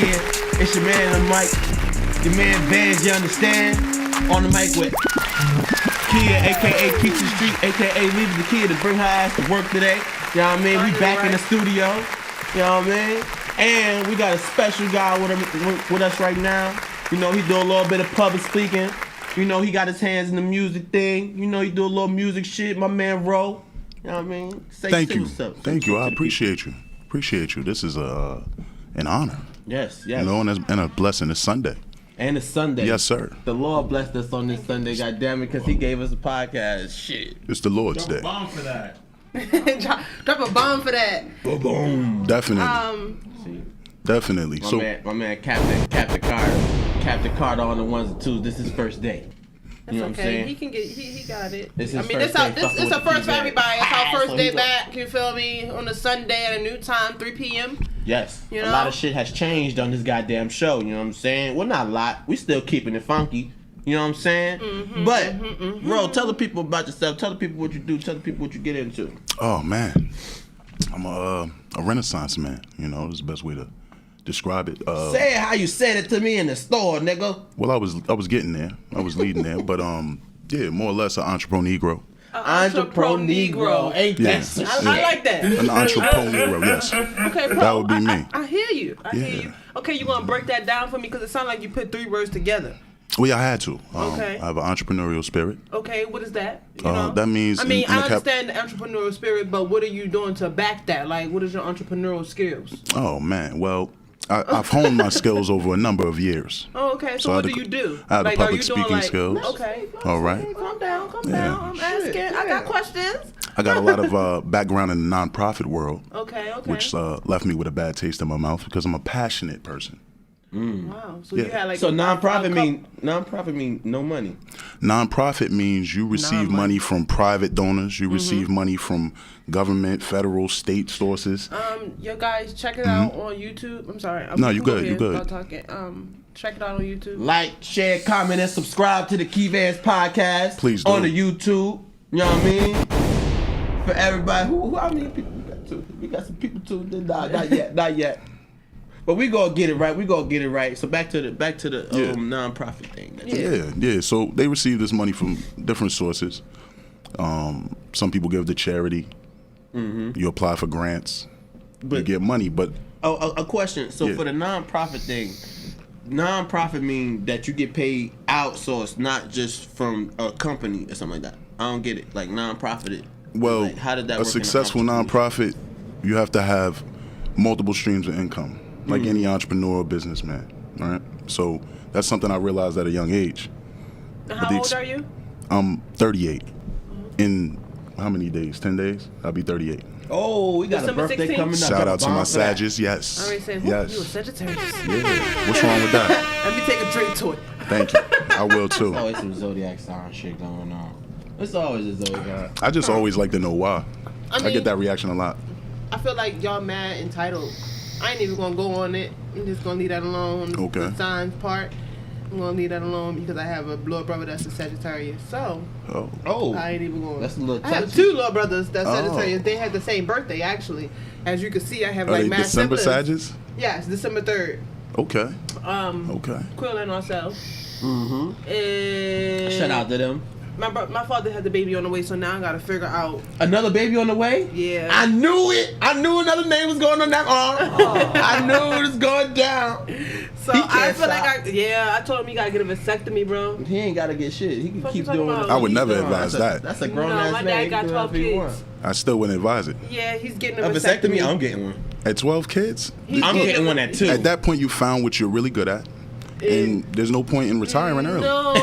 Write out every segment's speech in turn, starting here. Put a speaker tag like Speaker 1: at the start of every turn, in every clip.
Speaker 1: Yeah. It's your man on the mic. Your man Vans, you understand? On the mic with Kia, aka Keep the Street, aka leaving the kid to bring her ass to work today. You know what I mean? We back in the studio. You know what I mean? And we got a special guy with us right now. You know, he do a little bit of public speaking. You know, he got his hands in the music thing. You know, he do a little music shit. My man Ro. You know what I mean?
Speaker 2: Thank you. I appreciate you. This is an honor.
Speaker 1: Yes.
Speaker 2: You know, and a blessing. It's Sunday.
Speaker 1: And it's Sunday.
Speaker 2: Yes, sir.
Speaker 1: The Lord blessed us on this Sunday, goddammit, because he gave us a podcast. Shit.
Speaker 2: It's the Lord's Day.
Speaker 3: Drop a bomb for that.
Speaker 4: Drop a bomb for that.
Speaker 2: Boom. Definitely.
Speaker 1: My man Captain Carter on the ones and twos. This is his first day.
Speaker 4: That's
Speaker 1: you know
Speaker 4: okay. He got it.
Speaker 1: This
Speaker 4: this is a first for everybody. It's our first day back. You feel me? On a Sunday at a new time, 3 p.m.
Speaker 1: Yes.
Speaker 4: You know?
Speaker 1: A lot of shit has changed on this goddamn show. You know what I'm saying? Well, not a lot. We still keeping it funky. You know what I'm saying? Bro, tell the people about yourself. Tell the people what you do. Tell the people what you get into.
Speaker 2: Oh man, I'm a Renaissance man. You know, that's the best way to describe it.
Speaker 1: Say it how you said it to me in the store, nigga.
Speaker 2: Well, I was getting there. I was leading there, but yeah, more or less an entrepreneur Negro.
Speaker 1: Entrepreneur Negro. Ain't that some shit?
Speaker 4: I like that.
Speaker 2: An entrepreneur Negro, yes.
Speaker 4: Okay, bro.
Speaker 2: That would be me.
Speaker 4: I hear you. I hear you. Okay, you gonna break that down for me because it sounds like you put 3 words together.
Speaker 2: Well, yeah, I had to.
Speaker 4: Okay.
Speaker 2: I have an entrepreneurial spirit.
Speaker 4: Okay, what is that? You know?
Speaker 2: That means.
Speaker 4: I mean, I understand the entrepreneurial spirit, but what are you doing to back that? Like, what is your entrepreneurial skills?
Speaker 2: Oh man, well, I've honed my skills over a number of years.
Speaker 4: Oh, okay. So what do you do?
Speaker 2: I have
Speaker 4: like,
Speaker 2: the public speaking skills.
Speaker 4: Okay.
Speaker 2: All right.
Speaker 4: Okay, calm down. I'm asking. I got questions.
Speaker 2: I got a lot of background in the nonprofit world.
Speaker 4: Okay.
Speaker 2: Which left me with a bad taste in my mouth because I'm a passionate person.
Speaker 4: Wow. So you had like
Speaker 1: nonprofit mean no money.
Speaker 2: Nonprofit means you receive money from private donors. You receive money from government, federal, state sources.
Speaker 4: You guys check it out on YouTube. I'm sorry.
Speaker 2: No, you good. You good.
Speaker 4: Talking. Check it out on YouTube.
Speaker 1: Like, share, comment, and subscribe to the Key Vans podcast.
Speaker 2: Please do.
Speaker 1: On the YouTube. You know what I mean? For everybody. How many people we got too? We got some people too. Not yet. But we gonna get it right. So back to the nonprofit thing.
Speaker 2: Yeah. So they receive this money from different sources. Some people give to charity. You apply for grants. You get money, but
Speaker 1: a question. So for the nonprofit thing, nonprofit mean that you get paid outsourced, not just from a company or something like that. I don't get it. Like nonprofit.
Speaker 2: Well,
Speaker 1: like, how did that
Speaker 2: a
Speaker 1: work
Speaker 2: successful nonprofit, you have to have multiple streams of income. Like any entrepreneur or businessman, right? So that's something I realized at a young age.
Speaker 4: How old are you?
Speaker 2: I'm 38. In how many days? 10 days? I'll be 38.
Speaker 1: Oh, we got
Speaker 4: December
Speaker 1: a birthday
Speaker 4: 16th?
Speaker 1: coming up.
Speaker 2: Shout out to my Sagittars, yes.
Speaker 4: I already said,
Speaker 2: yes.
Speaker 4: You a Sagittarius.
Speaker 2: Yeah. What's wrong with that?
Speaker 4: Let me take a drink to it.
Speaker 2: Thank you. I will too.
Speaker 1: There's always some zodiac sign shit going on. It's always a zodiac.
Speaker 2: I just always like to know why. I get that reaction a lot.
Speaker 4: I feel like y'all mad entitled. I ain't even gonna go on it. I'm just gonna leave that alone.
Speaker 2: Okay.
Speaker 4: The signs part. I'm gonna leave that alone because I have a blood brother that's a Sagittarius. So I ain't even going.
Speaker 1: That's a little touchy.
Speaker 4: I have 2 little brothers that's Sagittarius. They had the same birthday actually. As you can see, I have like mad
Speaker 2: December
Speaker 4: siblings.
Speaker 2: Sagittarius?
Speaker 4: Yes, December 3rd.
Speaker 2: Okay.
Speaker 4: Okay. Quill and ourselves. And
Speaker 1: shout out to them.
Speaker 4: My father had the baby on the way, so now I gotta figure out
Speaker 1: another baby on the way.
Speaker 4: Yeah,
Speaker 1: I knew it. I knew another name was going on that arm. I knew it was going down.
Speaker 4: So I feel like I told him you gotta get a vasectomy, bro.
Speaker 1: He ain't gotta get shit. He can keep doing it.
Speaker 2: I would never advise that.
Speaker 1: That's a grown ass man.
Speaker 4: My dad got 12 kids.
Speaker 2: I still wouldn't advise it.
Speaker 4: Yeah, he's getting a
Speaker 1: vasectomy. I'm getting one.
Speaker 2: At 12 kids?
Speaker 1: I'm getting one at 2.
Speaker 2: At that point, you found what you're really good at. And there's no point in retiring early.
Speaker 4: No,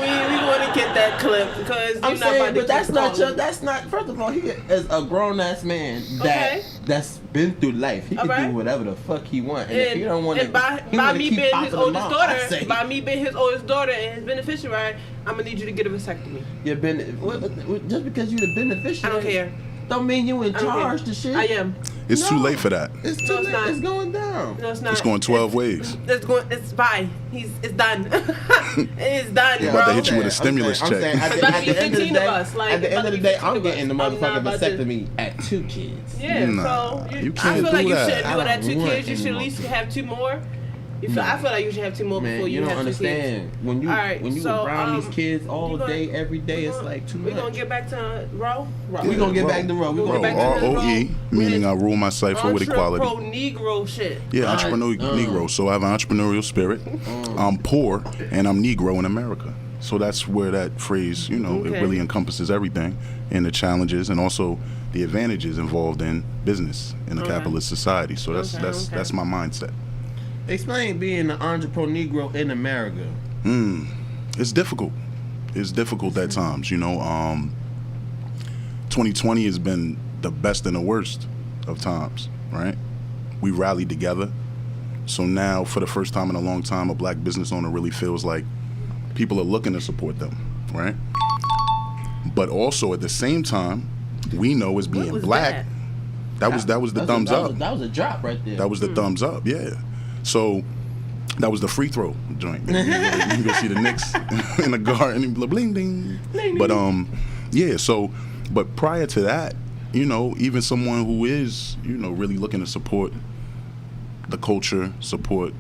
Speaker 4: we want to look at that clip because
Speaker 3: I'm
Speaker 4: you're not
Speaker 3: saying,
Speaker 4: about to
Speaker 3: but that's
Speaker 4: keep
Speaker 3: not
Speaker 4: calling.
Speaker 3: that's not. First of all, he is a grown ass man that's been through life. He can do whatever the fuck he want, and if he don't want to,
Speaker 4: by me being his oldest daughter, by me being his oldest daughter and his beneficiary, I'm gonna need you to get a vasectomy.
Speaker 3: Just because you're the beneficiary,
Speaker 4: I don't care.
Speaker 3: Don't mean you in charge to shit.
Speaker 4: I am.
Speaker 2: It's too late for that.
Speaker 3: It's too late. It's going down.
Speaker 4: No, it's not.
Speaker 2: It's going 12 ways.
Speaker 4: It's bye. It's done. It's done,
Speaker 2: I'm
Speaker 4: bro.
Speaker 2: about to hit you with a stimulus check.
Speaker 3: At the end of the day, I'm getting the motherfucking vasectomy at 2 kids.
Speaker 4: Yeah,
Speaker 2: Nah,
Speaker 4: so
Speaker 2: you
Speaker 4: I
Speaker 2: can't
Speaker 4: feel
Speaker 2: do
Speaker 4: like you
Speaker 2: that.
Speaker 4: shouldn't do it at 2
Speaker 3: want
Speaker 4: kids. You should at
Speaker 3: any
Speaker 4: least
Speaker 3: more.
Speaker 4: have 2 more. I feel like you should have 2 more before
Speaker 3: You
Speaker 4: you
Speaker 3: don't
Speaker 4: have 2 kids.
Speaker 3: understand when you around these kids all day, every day. It's like too much.
Speaker 4: We're gonna get back to Roe.
Speaker 3: We're gonna get back to Roe. We're
Speaker 2: Bro,
Speaker 3: gonna get back to
Speaker 2: ROE, meaning I rule my cipher with equality.
Speaker 4: Negro shit.
Speaker 2: Yeah, entrepreneurial Negro. So I have an entrepreneurial spirit. I'm poor and I'm Negro in America. So that's where that phrase, it really encompasses everything and the challenges and also the advantages involved in business in a capitalist society. So that's my mindset.
Speaker 3: Explain being an entrepreneur Negro in America.
Speaker 2: It's difficult. It's difficult at times, 2020 has been the best and the worst of times, right? We rallied together. So now, for the first time in a long time, a black business owner really feels like people are looking to support them, right? But also at the same time, we know as being black, that was the thumbs up.
Speaker 3: That was a drop right there.
Speaker 2: That was the thumbs up, yeah. So that was the free throw joint. You can go see the Knicks in the garden, bling ding. But but prior to that, even someone who is, really looking to support the culture, support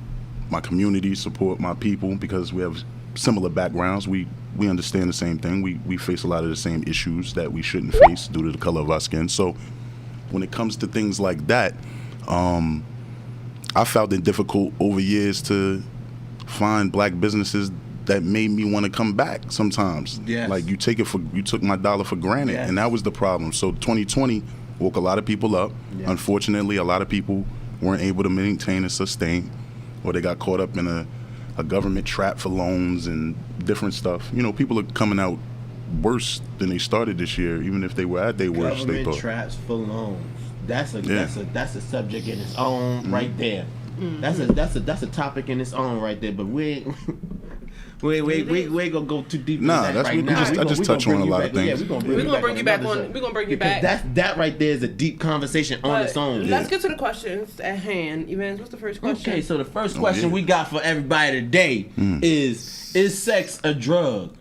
Speaker 2: my community, support my people, because we have similar backgrounds. We understand the same thing. We face a lot of the same issues that we shouldn't face due to the color of our skin. So when it comes to things like that, I found it difficult over years to find black businesses that made me want to come back sometimes.
Speaker 3: Yes.
Speaker 2: Like you took my dollar for granted, and that was the problem. So 2020 woke a lot of people up. Yes. Unfortunately, a lot of people weren't able to maintain and sustain, or they got caught up in a government trap for loans and different stuff. People are coming out worse than they started this year, even if they were at their worst. They thought.
Speaker 3: Government traps for loans. That's a subject in its own right there. That's a topic in its own right there. But we ain't gonna go too deep.
Speaker 2: Nah,
Speaker 3: into that right now.
Speaker 2: I just touch on a lot of things.
Speaker 3: Yeah,
Speaker 4: we're gonna bring you back on. We're gonna bring you back.
Speaker 3: That right there is a deep conversation on its own.
Speaker 4: Let's get to the questions at hand. Evans, what's the first question?
Speaker 3: Okay, so the first question we got for everybody today is sex a drug?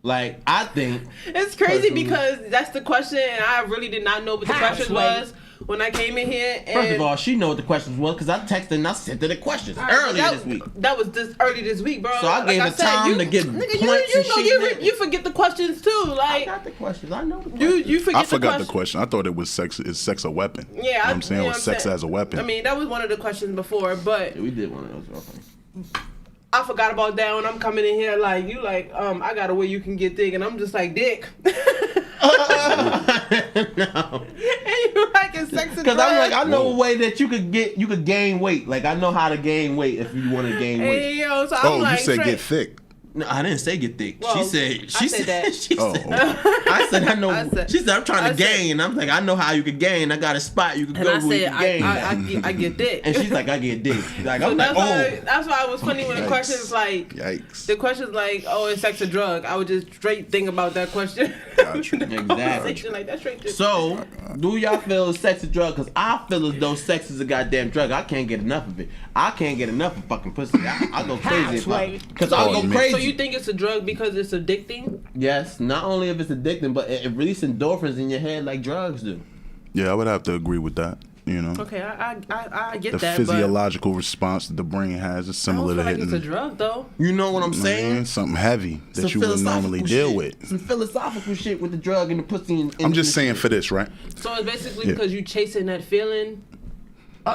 Speaker 3: Like, I think
Speaker 4: it's crazy because that's the question, and I really did not know what the question was when I came in here. And
Speaker 3: first of all, she know what the questions was because I texted and I sent her the questions earlier this week.
Speaker 4: That was early this week, bro.
Speaker 3: So I gave her time to get points and shit.
Speaker 4: You forget the questions too. Like,
Speaker 3: I got the questions. I know the questions.
Speaker 4: You forget
Speaker 2: I forgot the question. I thought it was sex. Is sex a weapon?
Speaker 4: Yeah,
Speaker 2: you know what I'm saying, or sex as a weapon.
Speaker 4: I mean, that was one of the questions before, but
Speaker 3: we did one of those. Okay.
Speaker 4: I forgot about that when I'm coming in here like you I got a way you can get thick, and I'm just like dick.
Speaker 3: No.
Speaker 4: And you like a sex
Speaker 3: because I'm like, I know a way that you could gain weight. Like, I know how to gain weight if you want to gain weight.
Speaker 4: Hey, yo, so I'm like,
Speaker 2: you said get thick.
Speaker 3: No, I didn't say get thick.
Speaker 4: Well,
Speaker 3: she said
Speaker 4: that.
Speaker 3: I said I know. She said I'm trying to gain. And I'm like, I know how you can gain. I got a spot you can go where you can gain.
Speaker 4: I get thick.
Speaker 3: And she's like, I get dick. Like,
Speaker 4: so
Speaker 3: I'm like,
Speaker 4: that's why it was funny when the question's like,
Speaker 2: yikes.
Speaker 4: The question's like, oh, is sex a drug? I would just straight think about that question.
Speaker 2: Gotcha.
Speaker 3: Exactly.
Speaker 4: Like, that's straight.
Speaker 3: So, do y'all feel sex a drug? Because I feel as though sex is a goddamn drug. I can't get enough of it. I can't get enough of fucking pussy. I go crazy because I go crazy.
Speaker 4: So you think it's a drug because it's addicting?
Speaker 3: Yes, not only if it's addicting, but it releases endorphins in your head like drugs do.
Speaker 2: Yeah, I would have to agree with that.
Speaker 4: Okay, I get
Speaker 2: the
Speaker 4: that.
Speaker 2: The physiological response that the brain has is similar to hitting.
Speaker 4: It's a drug though.
Speaker 3: You know what I'm saying?
Speaker 2: Something heavy that you would normally deal with.
Speaker 3: Some philosophical shit with the drug and the pussy.
Speaker 2: I'm just saying for this, right?
Speaker 4: So it's basically because you chasing that feeling.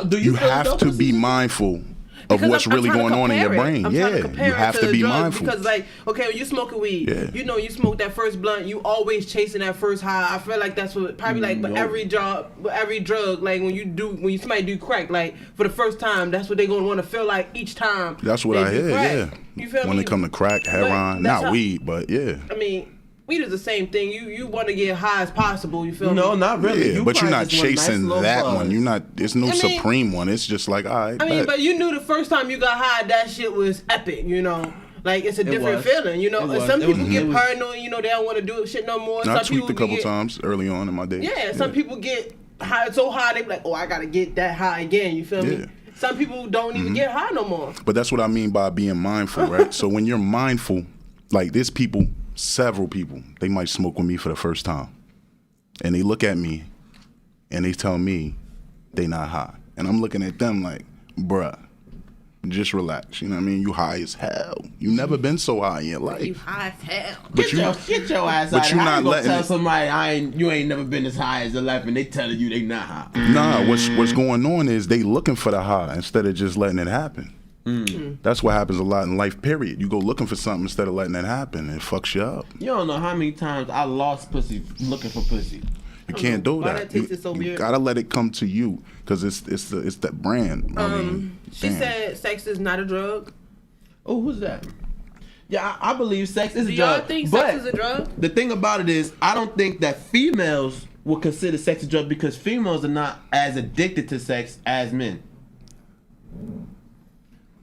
Speaker 3: Do
Speaker 2: you have to be mindful of what's really going on in your brain.
Speaker 4: I'm
Speaker 2: Yeah,
Speaker 4: trying to compare
Speaker 2: you have
Speaker 4: it
Speaker 2: to
Speaker 4: the
Speaker 2: be
Speaker 4: drug
Speaker 2: mindful.
Speaker 4: Because like, okay, when you smoking weed,
Speaker 2: Yeah.
Speaker 4: you know, you smoke that first blunt, you always chasing that first high. I feel like that's what probably like, but every drug, like when somebody do crack, like for the first time, that's what they gonna want to feel like each time.
Speaker 2: That's what
Speaker 4: they
Speaker 2: I
Speaker 4: do
Speaker 2: hear.
Speaker 4: crack.
Speaker 2: Yeah.
Speaker 4: You feel
Speaker 2: When
Speaker 4: me?
Speaker 2: it come to crack, heroin,
Speaker 4: that's
Speaker 2: not
Speaker 4: how-
Speaker 2: weed, but yeah.
Speaker 4: I mean, weed is the same thing. You want to get high as possible. You feel
Speaker 3: No,
Speaker 4: me?
Speaker 3: not really.
Speaker 2: Yeah, but you're
Speaker 3: probably
Speaker 2: not
Speaker 3: just want a nice
Speaker 2: chasing
Speaker 3: little
Speaker 2: that
Speaker 3: buzz.
Speaker 2: one. You're not. There's no
Speaker 4: I mean-
Speaker 2: supreme one. It's just like, all right.
Speaker 4: I mean,
Speaker 2: bet.
Speaker 4: but you knew the first time you got high, that shit was epic. You know. Like it's a different
Speaker 3: was.
Speaker 4: feeling, you know.
Speaker 3: It
Speaker 4: And
Speaker 3: was.
Speaker 4: some
Speaker 3: It
Speaker 4: people
Speaker 3: was-
Speaker 4: get
Speaker 3: it was-
Speaker 4: paranoid, you know. They don't want to do shit no more.
Speaker 2: I
Speaker 4: Some
Speaker 2: tweaked a
Speaker 4: people
Speaker 2: couple
Speaker 4: get,
Speaker 2: times early on in my days.
Speaker 4: Yeah, some people get high so high they be like, oh, I gotta get that high again. You feel
Speaker 2: Yeah.
Speaker 4: me? Some people don't even get high no more.
Speaker 2: But that's what I mean by being mindful, right? So when you're mindful, like there's people, several people, they might smoke with me for the first time. And they look at me and they tell me they not high. And I'm looking at them like, bruh, just relax. You know what I mean? You high as hell. You never been so high in your
Speaker 4: You
Speaker 2: life.
Speaker 4: high as hell.
Speaker 2: But
Speaker 3: Get
Speaker 2: you,
Speaker 3: your ass
Speaker 2: but
Speaker 3: out.
Speaker 2: you
Speaker 3: How
Speaker 2: not
Speaker 3: you gonna
Speaker 2: letting
Speaker 3: tell
Speaker 2: it-
Speaker 3: somebody you ain't never been as high as 11 and they telling you they not high?
Speaker 2: nah, what's going on is they looking for the high instead of just letting it happen. That's what happens a lot in life, period. You go looking for something instead of letting it happen. It fucks you up.
Speaker 3: You don't know how many times I lost pussy looking for pussy.
Speaker 2: You can't do
Speaker 4: Why
Speaker 2: that.
Speaker 4: that tasted so
Speaker 2: you
Speaker 4: weird?
Speaker 2: gotta let it come to you because it's that brand. I mean,
Speaker 4: She
Speaker 2: damn.
Speaker 4: said sex is not a drug.
Speaker 3: Oh, who's that? Yeah, I believe sex is
Speaker 4: Do
Speaker 3: a
Speaker 4: y'all
Speaker 3: drug.
Speaker 4: think
Speaker 3: but
Speaker 4: sex is a drug?
Speaker 3: the thing about it is, I don't think that females would consider sex a drug because females are not as addicted to sex as men.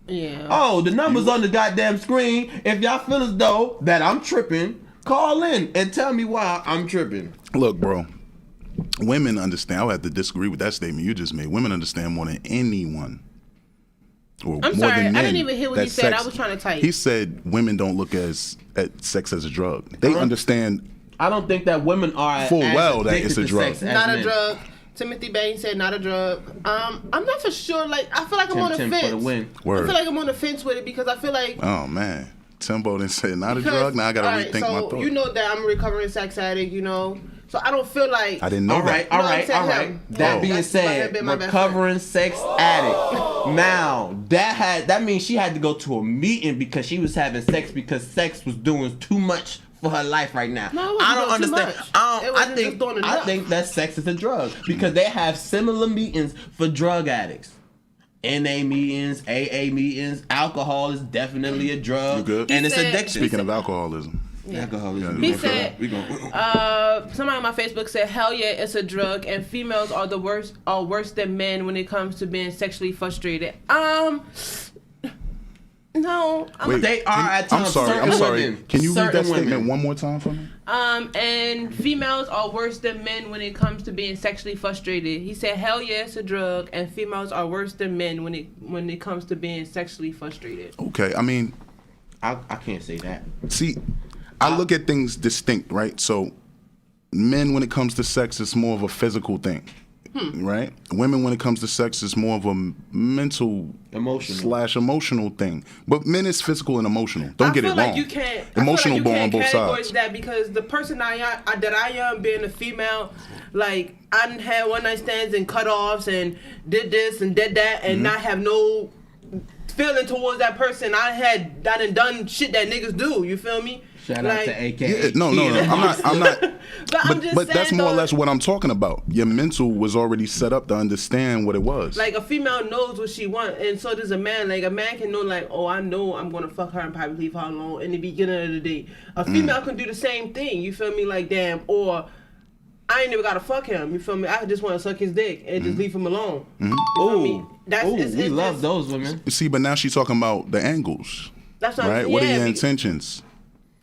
Speaker 4: Yeah.
Speaker 3: Oh, the numbers on the goddamn screen. If y'all feel as though that I'm tripping, call in and tell me why I'm tripping.
Speaker 2: Look, bro. Women understand. I'll have to disagree with that statement you just made. Women understand more than anyone. Or
Speaker 4: I'm
Speaker 2: more
Speaker 4: sorry,
Speaker 2: than
Speaker 4: I
Speaker 2: men
Speaker 4: didn't even hear what
Speaker 2: that
Speaker 4: he said.
Speaker 2: sex-
Speaker 4: I was trying to type.
Speaker 2: He said women don't look at sex as a drug. They understand.
Speaker 3: I don't think that women are
Speaker 2: Full
Speaker 3: as
Speaker 2: well that
Speaker 3: addicted
Speaker 2: it's a
Speaker 3: to
Speaker 2: drug.
Speaker 3: sex as
Speaker 4: Not a
Speaker 3: men.
Speaker 4: drug. Timothy Bain said not a drug. I'm not for sure. Like I feel like I'm on the
Speaker 3: Tim
Speaker 4: fence.
Speaker 3: for the win.
Speaker 4: I
Speaker 2: Word.
Speaker 4: feel like I'm on the fence with it because I feel like
Speaker 2: Oh man, Timbo didn't say not a
Speaker 4: because-
Speaker 2: drug. Now I gotta
Speaker 4: alright,
Speaker 2: rethink
Speaker 4: so
Speaker 2: my thought.
Speaker 4: you know that I'm a recovering sex addict. You know, so I don't feel like.
Speaker 2: I didn't know
Speaker 3: All right,
Speaker 2: that.
Speaker 3: all
Speaker 4: No, I'm
Speaker 3: right,
Speaker 4: saying
Speaker 3: all right.
Speaker 4: him.
Speaker 3: That
Speaker 2: Oh.
Speaker 3: being
Speaker 4: That's my
Speaker 3: said,
Speaker 4: bad, my bad.
Speaker 3: recovering sex addict. Now that means she had to go to a meeting because she was having sex because sex was doing too much for her life right now.
Speaker 4: No, it wasn't
Speaker 3: I don't
Speaker 4: doing too
Speaker 3: understand.
Speaker 4: much.
Speaker 3: I
Speaker 4: It
Speaker 3: don't.
Speaker 4: wasn't
Speaker 3: I think.
Speaker 4: just doing
Speaker 3: I
Speaker 4: enough.
Speaker 3: think that sex is a drug because they have similar meetings for drug addicts. NA meetings, AA meetings. Alcohol is definitely a drug,
Speaker 2: You good?
Speaker 3: and it's
Speaker 4: He said-
Speaker 3: addiction.
Speaker 2: Speaking of alcoholism,
Speaker 3: alcoholism.
Speaker 4: He
Speaker 2: Yeah,
Speaker 4: said,
Speaker 3: we gonna
Speaker 4: somebody on my Facebook said, "Hell yeah, it's a drug, and females are the worst, are worse than men when it comes to being sexually frustrated." No.
Speaker 2: wait,
Speaker 3: They are at
Speaker 2: I'm
Speaker 3: times
Speaker 2: sorry. I'm
Speaker 3: certain
Speaker 2: sorry.
Speaker 3: women.
Speaker 2: Can you read
Speaker 3: Certain
Speaker 2: that statement
Speaker 3: women.
Speaker 2: one more time for me?
Speaker 4: And females are worse than men when it comes to being sexually frustrated. He said, "Hell yeah, it's a drug, and females are worse than men when it comes to being sexually frustrated."
Speaker 2: Okay. I mean,
Speaker 3: I can't say that.
Speaker 2: see, I look at things distinct, right? So, men, when it comes to sex, it's more of a physical thing, right? Women, when it comes to sex, it's more of a mental
Speaker 3: Emotional.
Speaker 2: thing. But men is physical and emotional. Don't get it wrong.
Speaker 4: I feel like you can't.
Speaker 2: Emotional
Speaker 4: I feel like
Speaker 2: bone
Speaker 4: you
Speaker 2: on
Speaker 4: can't
Speaker 2: both
Speaker 4: categorize
Speaker 2: sides.
Speaker 4: that because the person that I am being a female, like I done had one night stands and cutoffs and did this and did that and not have no feeling towards that person. I done shit that niggas do. You feel me?
Speaker 3: Shout
Speaker 4: like,
Speaker 3: out to AK.
Speaker 2: Yeah, no. I'm not.
Speaker 4: But I'm just
Speaker 2: But that's
Speaker 4: saying,
Speaker 2: more or
Speaker 4: though,
Speaker 2: less what I'm talking about. Your mental was already set up to understand what it was.
Speaker 4: like a female knows what she wants, and so does a man. Like a man can know, like, oh, I know I'm gonna fuck her and probably leave her alone in the beginning of the day. A female can do the same thing. You feel me? Like, damn, or I ain't never gotta fuck him. You feel me? I just want to suck his dick and just leave him alone. You feel me?
Speaker 3: We love those women.
Speaker 2: You see, but now she's talking about the angles,
Speaker 4: That's what
Speaker 2: right?
Speaker 4: I'm,
Speaker 2: What are
Speaker 4: yeah,
Speaker 2: your
Speaker 4: because-
Speaker 2: intentions?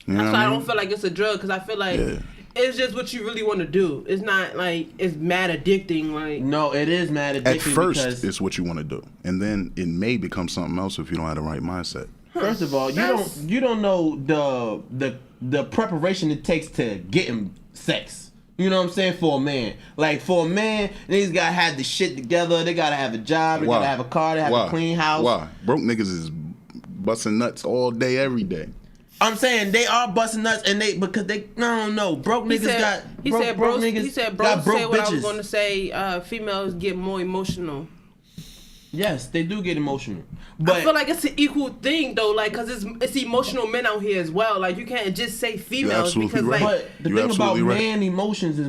Speaker 2: You know
Speaker 4: That's
Speaker 2: what
Speaker 4: why I
Speaker 2: I mean?
Speaker 4: don't feel like it's a drug because I feel like
Speaker 2: Yeah.
Speaker 4: it's just what you really want to do. It's not like it's mad addicting. Like
Speaker 3: No, it is mad addicting
Speaker 2: At first,
Speaker 3: because
Speaker 2: it's what you want to do, and then it may become something else if you don't have the right mindset.
Speaker 3: first of all, you don't know the preparation it takes to getting sex. You know what I'm saying? For a man. Like for a man, niggas gotta have the shit together, they gotta have a job, they gotta have a car, they have a clean house.
Speaker 2: Why? Broke niggas is busting nuts all day, every day.
Speaker 3: I'm saying they are busting nuts and because they I don't know, broke niggas broke niggas
Speaker 4: he said
Speaker 3: got
Speaker 4: bro
Speaker 3: broke
Speaker 4: say what I was
Speaker 3: bitches.
Speaker 4: going to say. Females get more emotional.
Speaker 3: Yes, they do get emotional, but
Speaker 4: I feel like it's an equal thing though, like, cause it's emotional men out here as well. Like, you can't just say females
Speaker 2: absolutely
Speaker 4: because
Speaker 2: right.
Speaker 4: like
Speaker 3: but the
Speaker 2: You're
Speaker 3: thing about
Speaker 2: absolutely right.
Speaker 3: man emotions is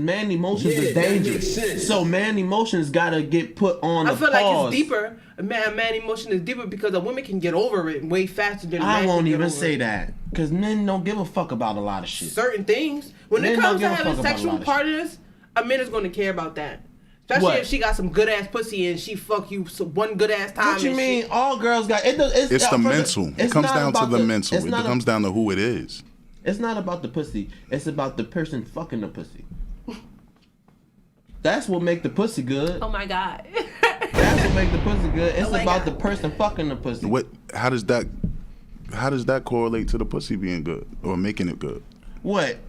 Speaker 3: is dangerous. So man emotions gotta get put on.
Speaker 4: I feel like
Speaker 3: pause.
Speaker 4: it's deeper. A man emotion is deeper because a woman can get over it way faster than a man
Speaker 3: I won't
Speaker 4: can get
Speaker 3: even
Speaker 4: over
Speaker 3: say
Speaker 4: it.
Speaker 3: that because men don't give a fuck about a lot of shit.
Speaker 4: Certain things. When
Speaker 3: Men
Speaker 4: it
Speaker 3: don't
Speaker 4: comes to
Speaker 3: give a
Speaker 4: having
Speaker 3: fuck about a
Speaker 4: sexual
Speaker 3: lot of
Speaker 4: partners, a man is going to care about that. Especially
Speaker 3: What?
Speaker 4: if she got some good ass pussy and she fuck you one good ass time.
Speaker 3: What you
Speaker 4: and
Speaker 3: mean?
Speaker 4: shit.
Speaker 3: All girls got it.
Speaker 2: It's the mental. It comes down to the mental. It
Speaker 3: It
Speaker 2: comes down to who it is.
Speaker 3: It's not about the pussy. It's about the person fucking the pussy. That's what make the pussy good.
Speaker 4: Oh my god.
Speaker 3: That's what make the pussy good. It's
Speaker 4: Oh my
Speaker 3: about
Speaker 4: God.
Speaker 3: the person fucking the pussy.
Speaker 2: What? How does that correlate to the pussy being good or making it good?
Speaker 3: What?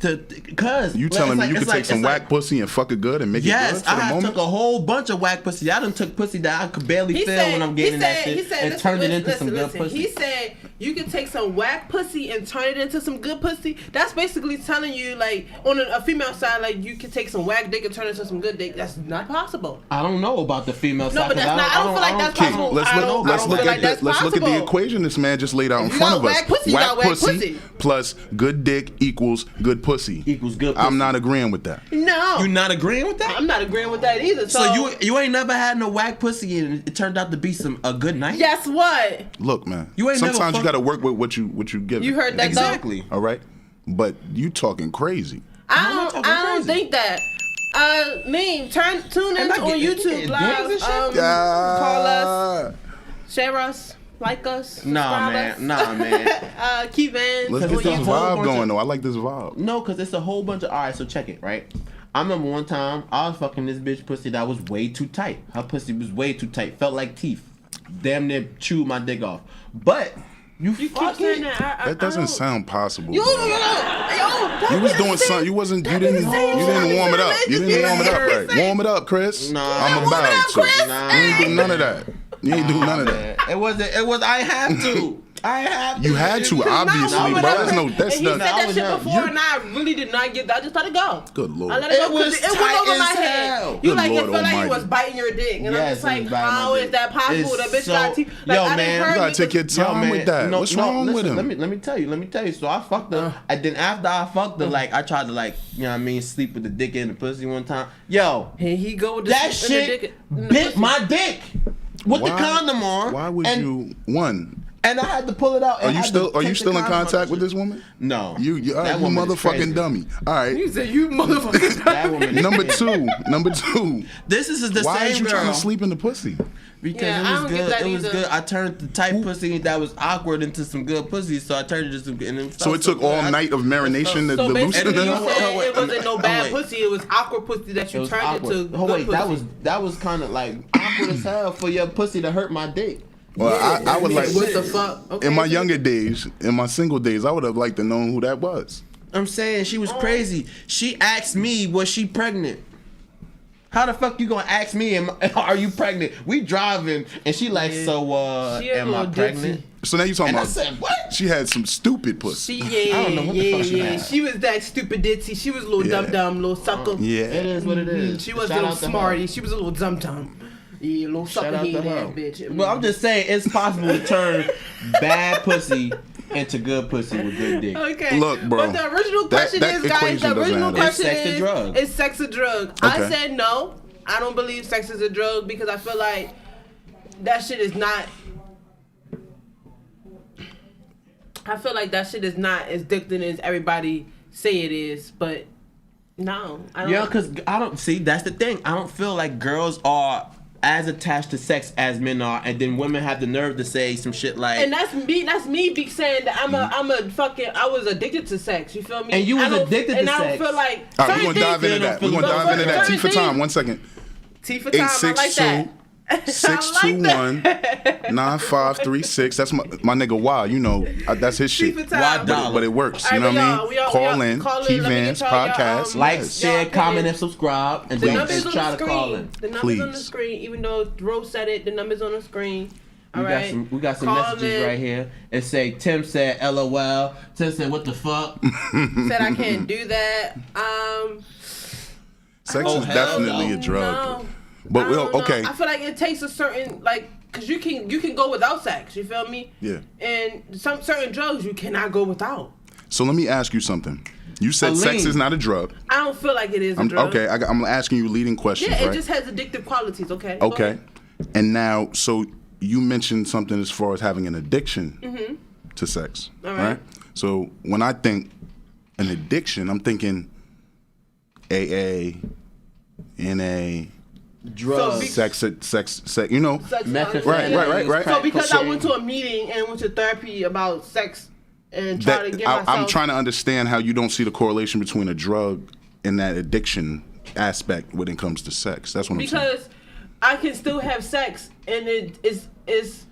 Speaker 3: Cause
Speaker 2: You
Speaker 3: like,
Speaker 2: telling
Speaker 3: it's
Speaker 2: me
Speaker 3: like-
Speaker 2: you could
Speaker 3: it's
Speaker 2: take
Speaker 3: like-
Speaker 2: some
Speaker 3: it's
Speaker 2: whack
Speaker 3: like-
Speaker 2: pussy and fuck it good and make it
Speaker 3: Yes,
Speaker 2: good for
Speaker 3: I
Speaker 2: the
Speaker 3: have
Speaker 2: moment?
Speaker 3: took a whole bunch of whack pussy. I done took pussy that I could barely feel when I'm getting that shit and
Speaker 4: listen,
Speaker 3: turned it into
Speaker 4: listen,
Speaker 3: some good
Speaker 4: listen.
Speaker 3: pussy.
Speaker 4: He said you can take some whack pussy and turn it into some good pussy. That's basically telling you, like, on a female side, like, you can take some whack dick and turn it into some good dick. That's not possible.
Speaker 3: I don't know about the female
Speaker 4: No,
Speaker 3: side.
Speaker 4: but
Speaker 3: 'cause
Speaker 4: that's not- I don't feel like that's
Speaker 2: Okay,
Speaker 4: possible.
Speaker 2: let's
Speaker 4: I
Speaker 2: look.
Speaker 4: don't-
Speaker 2: Let's
Speaker 4: I
Speaker 2: look
Speaker 4: don't feel
Speaker 2: at
Speaker 4: like that's
Speaker 2: let's look at the
Speaker 4: possible.
Speaker 2: equation this man just laid out in
Speaker 4: If you
Speaker 2: front
Speaker 4: got
Speaker 2: of us.
Speaker 4: whack pussy, you got whack pussy.
Speaker 2: plus good dick equals good pussy.
Speaker 3: Equals good
Speaker 2: I'm
Speaker 3: pussy.
Speaker 2: not agreeing with that.
Speaker 4: No.
Speaker 3: You not agreeing with that?
Speaker 4: I'm not agreeing with that either.
Speaker 3: So you ain't never had no whack pussy and it turned out to be a good night?
Speaker 4: Guess what?
Speaker 2: Look, man.
Speaker 3: You ain't never
Speaker 2: sometimes you
Speaker 3: fuck-
Speaker 2: got to work with what you give.
Speaker 4: You heard that
Speaker 3: Exactly.
Speaker 2: All right, but you talking crazy.
Speaker 3: How am I
Speaker 4: I
Speaker 3: talking
Speaker 4: don't
Speaker 3: crazy?
Speaker 4: think that. Tune in
Speaker 3: I
Speaker 4: on
Speaker 3: get- you
Speaker 4: YouTube
Speaker 3: get
Speaker 4: live.
Speaker 3: dings and shit?
Speaker 4: Call us, share us, like us,
Speaker 3: Nah,
Speaker 4: subscribe
Speaker 3: man.
Speaker 4: us.
Speaker 3: Nah, man.
Speaker 4: Keep in.
Speaker 2: Let's
Speaker 3: Cause
Speaker 2: get
Speaker 3: it's a
Speaker 2: this
Speaker 3: whole
Speaker 2: vibe
Speaker 3: bunch
Speaker 2: going
Speaker 3: of-
Speaker 2: though. I like this vibe.
Speaker 3: No, because it's a whole bunch of. All right, so check it, right? I remember one time I was fucking this bitch pussy that was way too tight. Her pussy was way too tight. Felt like teeth. Damn near chewed my dick off. But you
Speaker 4: You keep
Speaker 3: fucking.
Speaker 4: saying that.
Speaker 2: That doesn't sound possible.
Speaker 4: Yo,
Speaker 2: bro.
Speaker 4: yo,
Speaker 2: You was doing something. You wasn't. You didn't warm it up. You didn't warm it up right. Warm it up, Chris.
Speaker 3: Nah.
Speaker 2: I'm
Speaker 3: Warm it
Speaker 2: about
Speaker 4: up,
Speaker 2: to.
Speaker 4: Chris.
Speaker 2: You ain't do none of that. You ain't do none of that.
Speaker 3: Man, it wasn't. It was. I have to. I have to.
Speaker 2: You had to, obviously,
Speaker 3: warm
Speaker 2: bro.
Speaker 3: it up.
Speaker 2: That's no.
Speaker 4: And
Speaker 2: That's
Speaker 4: he
Speaker 2: not.
Speaker 4: said
Speaker 3: I
Speaker 4: that
Speaker 3: was
Speaker 4: shit
Speaker 3: young.
Speaker 4: before, and I really did not get that. I just let it go.
Speaker 2: Good lord.
Speaker 4: I let it go
Speaker 3: It was
Speaker 4: 'cause it went
Speaker 3: tight
Speaker 4: over
Speaker 3: as
Speaker 4: my
Speaker 3: hell.
Speaker 4: head. You
Speaker 2: Good
Speaker 4: like it
Speaker 2: Lord
Speaker 4: felt like you
Speaker 2: almighty.
Speaker 4: was biting your dick, and I'm
Speaker 3: Yes,
Speaker 4: just like,
Speaker 3: it was biting my
Speaker 4: how
Speaker 3: dick.
Speaker 4: is that possible?
Speaker 3: It's
Speaker 4: That bitch
Speaker 3: so-
Speaker 4: got teeth. Like,
Speaker 3: Yo,
Speaker 4: I done
Speaker 3: man.
Speaker 4: heard
Speaker 2: You gotta take your
Speaker 4: niggas-
Speaker 2: time with that. What's wrong with him?
Speaker 3: Let me tell you. So I fucked her, and then after I fucked her, like I tried to you know what I mean, sleep with the dick in the pussy one time. Yo,
Speaker 4: And he go with the
Speaker 3: that
Speaker 4: in the
Speaker 3: shit
Speaker 4: dick in the
Speaker 3: bit
Speaker 4: pussy.
Speaker 3: my dick with the
Speaker 2: Why-
Speaker 3: condom on.
Speaker 2: Why would
Speaker 3: and,
Speaker 2: you? One.
Speaker 3: And I had to pull it out.
Speaker 2: Are
Speaker 3: and
Speaker 2: you
Speaker 3: I had
Speaker 2: still?
Speaker 3: to
Speaker 2: Are you
Speaker 3: take the
Speaker 2: still in
Speaker 3: condom out
Speaker 2: contact
Speaker 3: the
Speaker 2: with
Speaker 3: shit.
Speaker 2: this woman?
Speaker 3: No.
Speaker 2: You all right,
Speaker 3: That
Speaker 2: you
Speaker 3: woman is
Speaker 2: motherfucking
Speaker 3: crazy.
Speaker 2: dummy. All right.
Speaker 4: You said you motherfucker.
Speaker 3: That woman is
Speaker 2: Number
Speaker 3: crazy.
Speaker 2: two.
Speaker 3: This is the
Speaker 2: Why
Speaker 3: same
Speaker 2: is you
Speaker 3: girl.
Speaker 2: trying to sleep in the pussy?
Speaker 3: Because
Speaker 4: Yeah, I
Speaker 3: it
Speaker 4: don't
Speaker 3: was
Speaker 4: get
Speaker 3: good.
Speaker 4: that
Speaker 3: It was
Speaker 4: either.
Speaker 3: good. I turned the tight pussy that was awkward into some good pussy, so I turned it into some. And
Speaker 2: So it took all night of marination to
Speaker 4: So
Speaker 2: loosen
Speaker 4: basically,
Speaker 2: it
Speaker 4: you
Speaker 2: up.
Speaker 4: said it wasn't no bad
Speaker 3: wait.
Speaker 4: pussy. It was awkward pussy that
Speaker 3: It
Speaker 4: you
Speaker 3: was
Speaker 4: turned
Speaker 3: awkward.
Speaker 4: into
Speaker 3: Oh
Speaker 4: good
Speaker 3: wait,
Speaker 4: pussy.
Speaker 3: that was kind of like awkward as hell for your pussy to hurt my dick.
Speaker 2: Well, I would like.
Speaker 4: What the fuck? Okay,
Speaker 2: In my
Speaker 4: so-
Speaker 2: younger days, in my single days, I would have liked to know who that was.
Speaker 3: I'm saying she was crazy. She asked me, was she pregnant? How the fuck you gonna ask me, are you pregnant? We driving, and she like,
Speaker 4: Yeah.
Speaker 3: so
Speaker 4: She a
Speaker 3: am I
Speaker 4: little
Speaker 3: pregnant?
Speaker 2: So now you talking
Speaker 3: And I
Speaker 2: about
Speaker 3: said, what?
Speaker 2: she had some stupid pussy.
Speaker 4: Yeah,
Speaker 3: I don't know what the fuck she
Speaker 4: yeah.
Speaker 3: had.
Speaker 4: She was that stupid ditzy. She was a little
Speaker 2: Yeah.
Speaker 4: dumb, little sucker.
Speaker 2: Yeah.
Speaker 3: It is what it is.
Speaker 4: She was a
Speaker 3: Shout
Speaker 4: little
Speaker 3: out to her.
Speaker 4: smarty. She was a little dumb. Yeah, little
Speaker 3: Shout
Speaker 4: sucker
Speaker 3: out to
Speaker 4: head
Speaker 3: her.
Speaker 4: ass bitch.
Speaker 3: Well, I'm just saying it's possible to turn bad pussy into good pussy with good dick.
Speaker 4: Okay.
Speaker 2: Look, bro,
Speaker 4: But the original question
Speaker 2: that
Speaker 4: is, guys,
Speaker 2: equation
Speaker 4: the original
Speaker 2: doesn't add up.
Speaker 3: Is
Speaker 4: question
Speaker 3: sex a
Speaker 4: is,
Speaker 3: drug?
Speaker 4: is sex a drug? I
Speaker 2: Okay.
Speaker 4: said no. I don't believe sex is a drug because I feel like that shit is not. I feel like that shit is not as addicting as everybody say it is, but no, I don't.
Speaker 3: Yeah, because I don't see. That's the thing. I don't feel like girls are as attached to sex as men are, and then women have the nerve to say some shit like.
Speaker 4: And that's me. That's me be saying that I'm a fucking. I was addicted to sex. You feel me?
Speaker 3: And you was
Speaker 4: I don't-
Speaker 3: addicted to
Speaker 4: and I
Speaker 3: sex.
Speaker 4: don't feel like.
Speaker 2: All right, we're
Speaker 4: certain
Speaker 2: gonna dive
Speaker 4: things-
Speaker 2: into that. We're gonna
Speaker 3: But
Speaker 2: dive into that. T
Speaker 4: certain
Speaker 2: for time.
Speaker 4: things-
Speaker 2: 1 second.
Speaker 4: T for time. I like that.
Speaker 2: 661 9536. That's my nigga Y. You know, that's his
Speaker 4: T
Speaker 2: shit.
Speaker 4: for
Speaker 2: But
Speaker 4: time.
Speaker 3: dollar.
Speaker 2: it works.
Speaker 4: All
Speaker 2: You know
Speaker 4: right,
Speaker 2: what I
Speaker 4: but
Speaker 2: mean?
Speaker 4: y'all-
Speaker 2: Call in.
Speaker 4: call in.
Speaker 2: Key
Speaker 4: Let me
Speaker 2: Vans
Speaker 4: get y'all,
Speaker 2: podcast.
Speaker 3: like,
Speaker 2: Yes.
Speaker 3: share,
Speaker 4: y'all
Speaker 3: comment,
Speaker 4: can-
Speaker 3: and subscribe, and
Speaker 4: The
Speaker 3: don't
Speaker 4: numbers
Speaker 3: just
Speaker 4: on
Speaker 3: try
Speaker 4: the
Speaker 3: to call in.
Speaker 4: screen. The numbers on the
Speaker 2: Please.
Speaker 4: screen. Even though Rose said it, the numbers on the screen. All
Speaker 3: We
Speaker 4: right.
Speaker 3: we got some
Speaker 4: Call
Speaker 3: messages
Speaker 4: in.
Speaker 3: right here. It say Tim said LOL. Tim said what the fuck.
Speaker 4: Said I can't do that.
Speaker 2: Sex
Speaker 3: Oh,
Speaker 2: is
Speaker 3: hell
Speaker 2: definitely
Speaker 3: no.
Speaker 2: a drug.
Speaker 4: No.
Speaker 2: But
Speaker 4: I
Speaker 2: well,
Speaker 4: don't know.
Speaker 2: okay.
Speaker 4: I feel like it takes a certain like because you can go without sex. You feel me?
Speaker 2: Yeah.
Speaker 4: And some certain drugs you cannot go without.
Speaker 2: So let me ask you something. You said sex is not a drug.
Speaker 4: I don't feel like it is a drug.
Speaker 2: Okay, I'm asking you leading questions,
Speaker 4: Yeah, it
Speaker 2: right?
Speaker 4: just has addictive qualities, okay?
Speaker 2: Okay. And now, so you mentioned something as far as having an addiction to sex,
Speaker 4: All right.
Speaker 2: So when I think an addiction, I'm thinking AA, NA,
Speaker 3: Drugs.
Speaker 2: sex, you know.
Speaker 3: Method-
Speaker 2: Right.
Speaker 4: So because I
Speaker 3: Cocaine.
Speaker 4: went to a meeting and went to therapy about sex and trying to get myself...
Speaker 2: I'm trying to understand how you don't see the correlation between a drug and that addiction aspect when it comes to sex. That's what I'm saying.
Speaker 4: Because I can still have sex and it's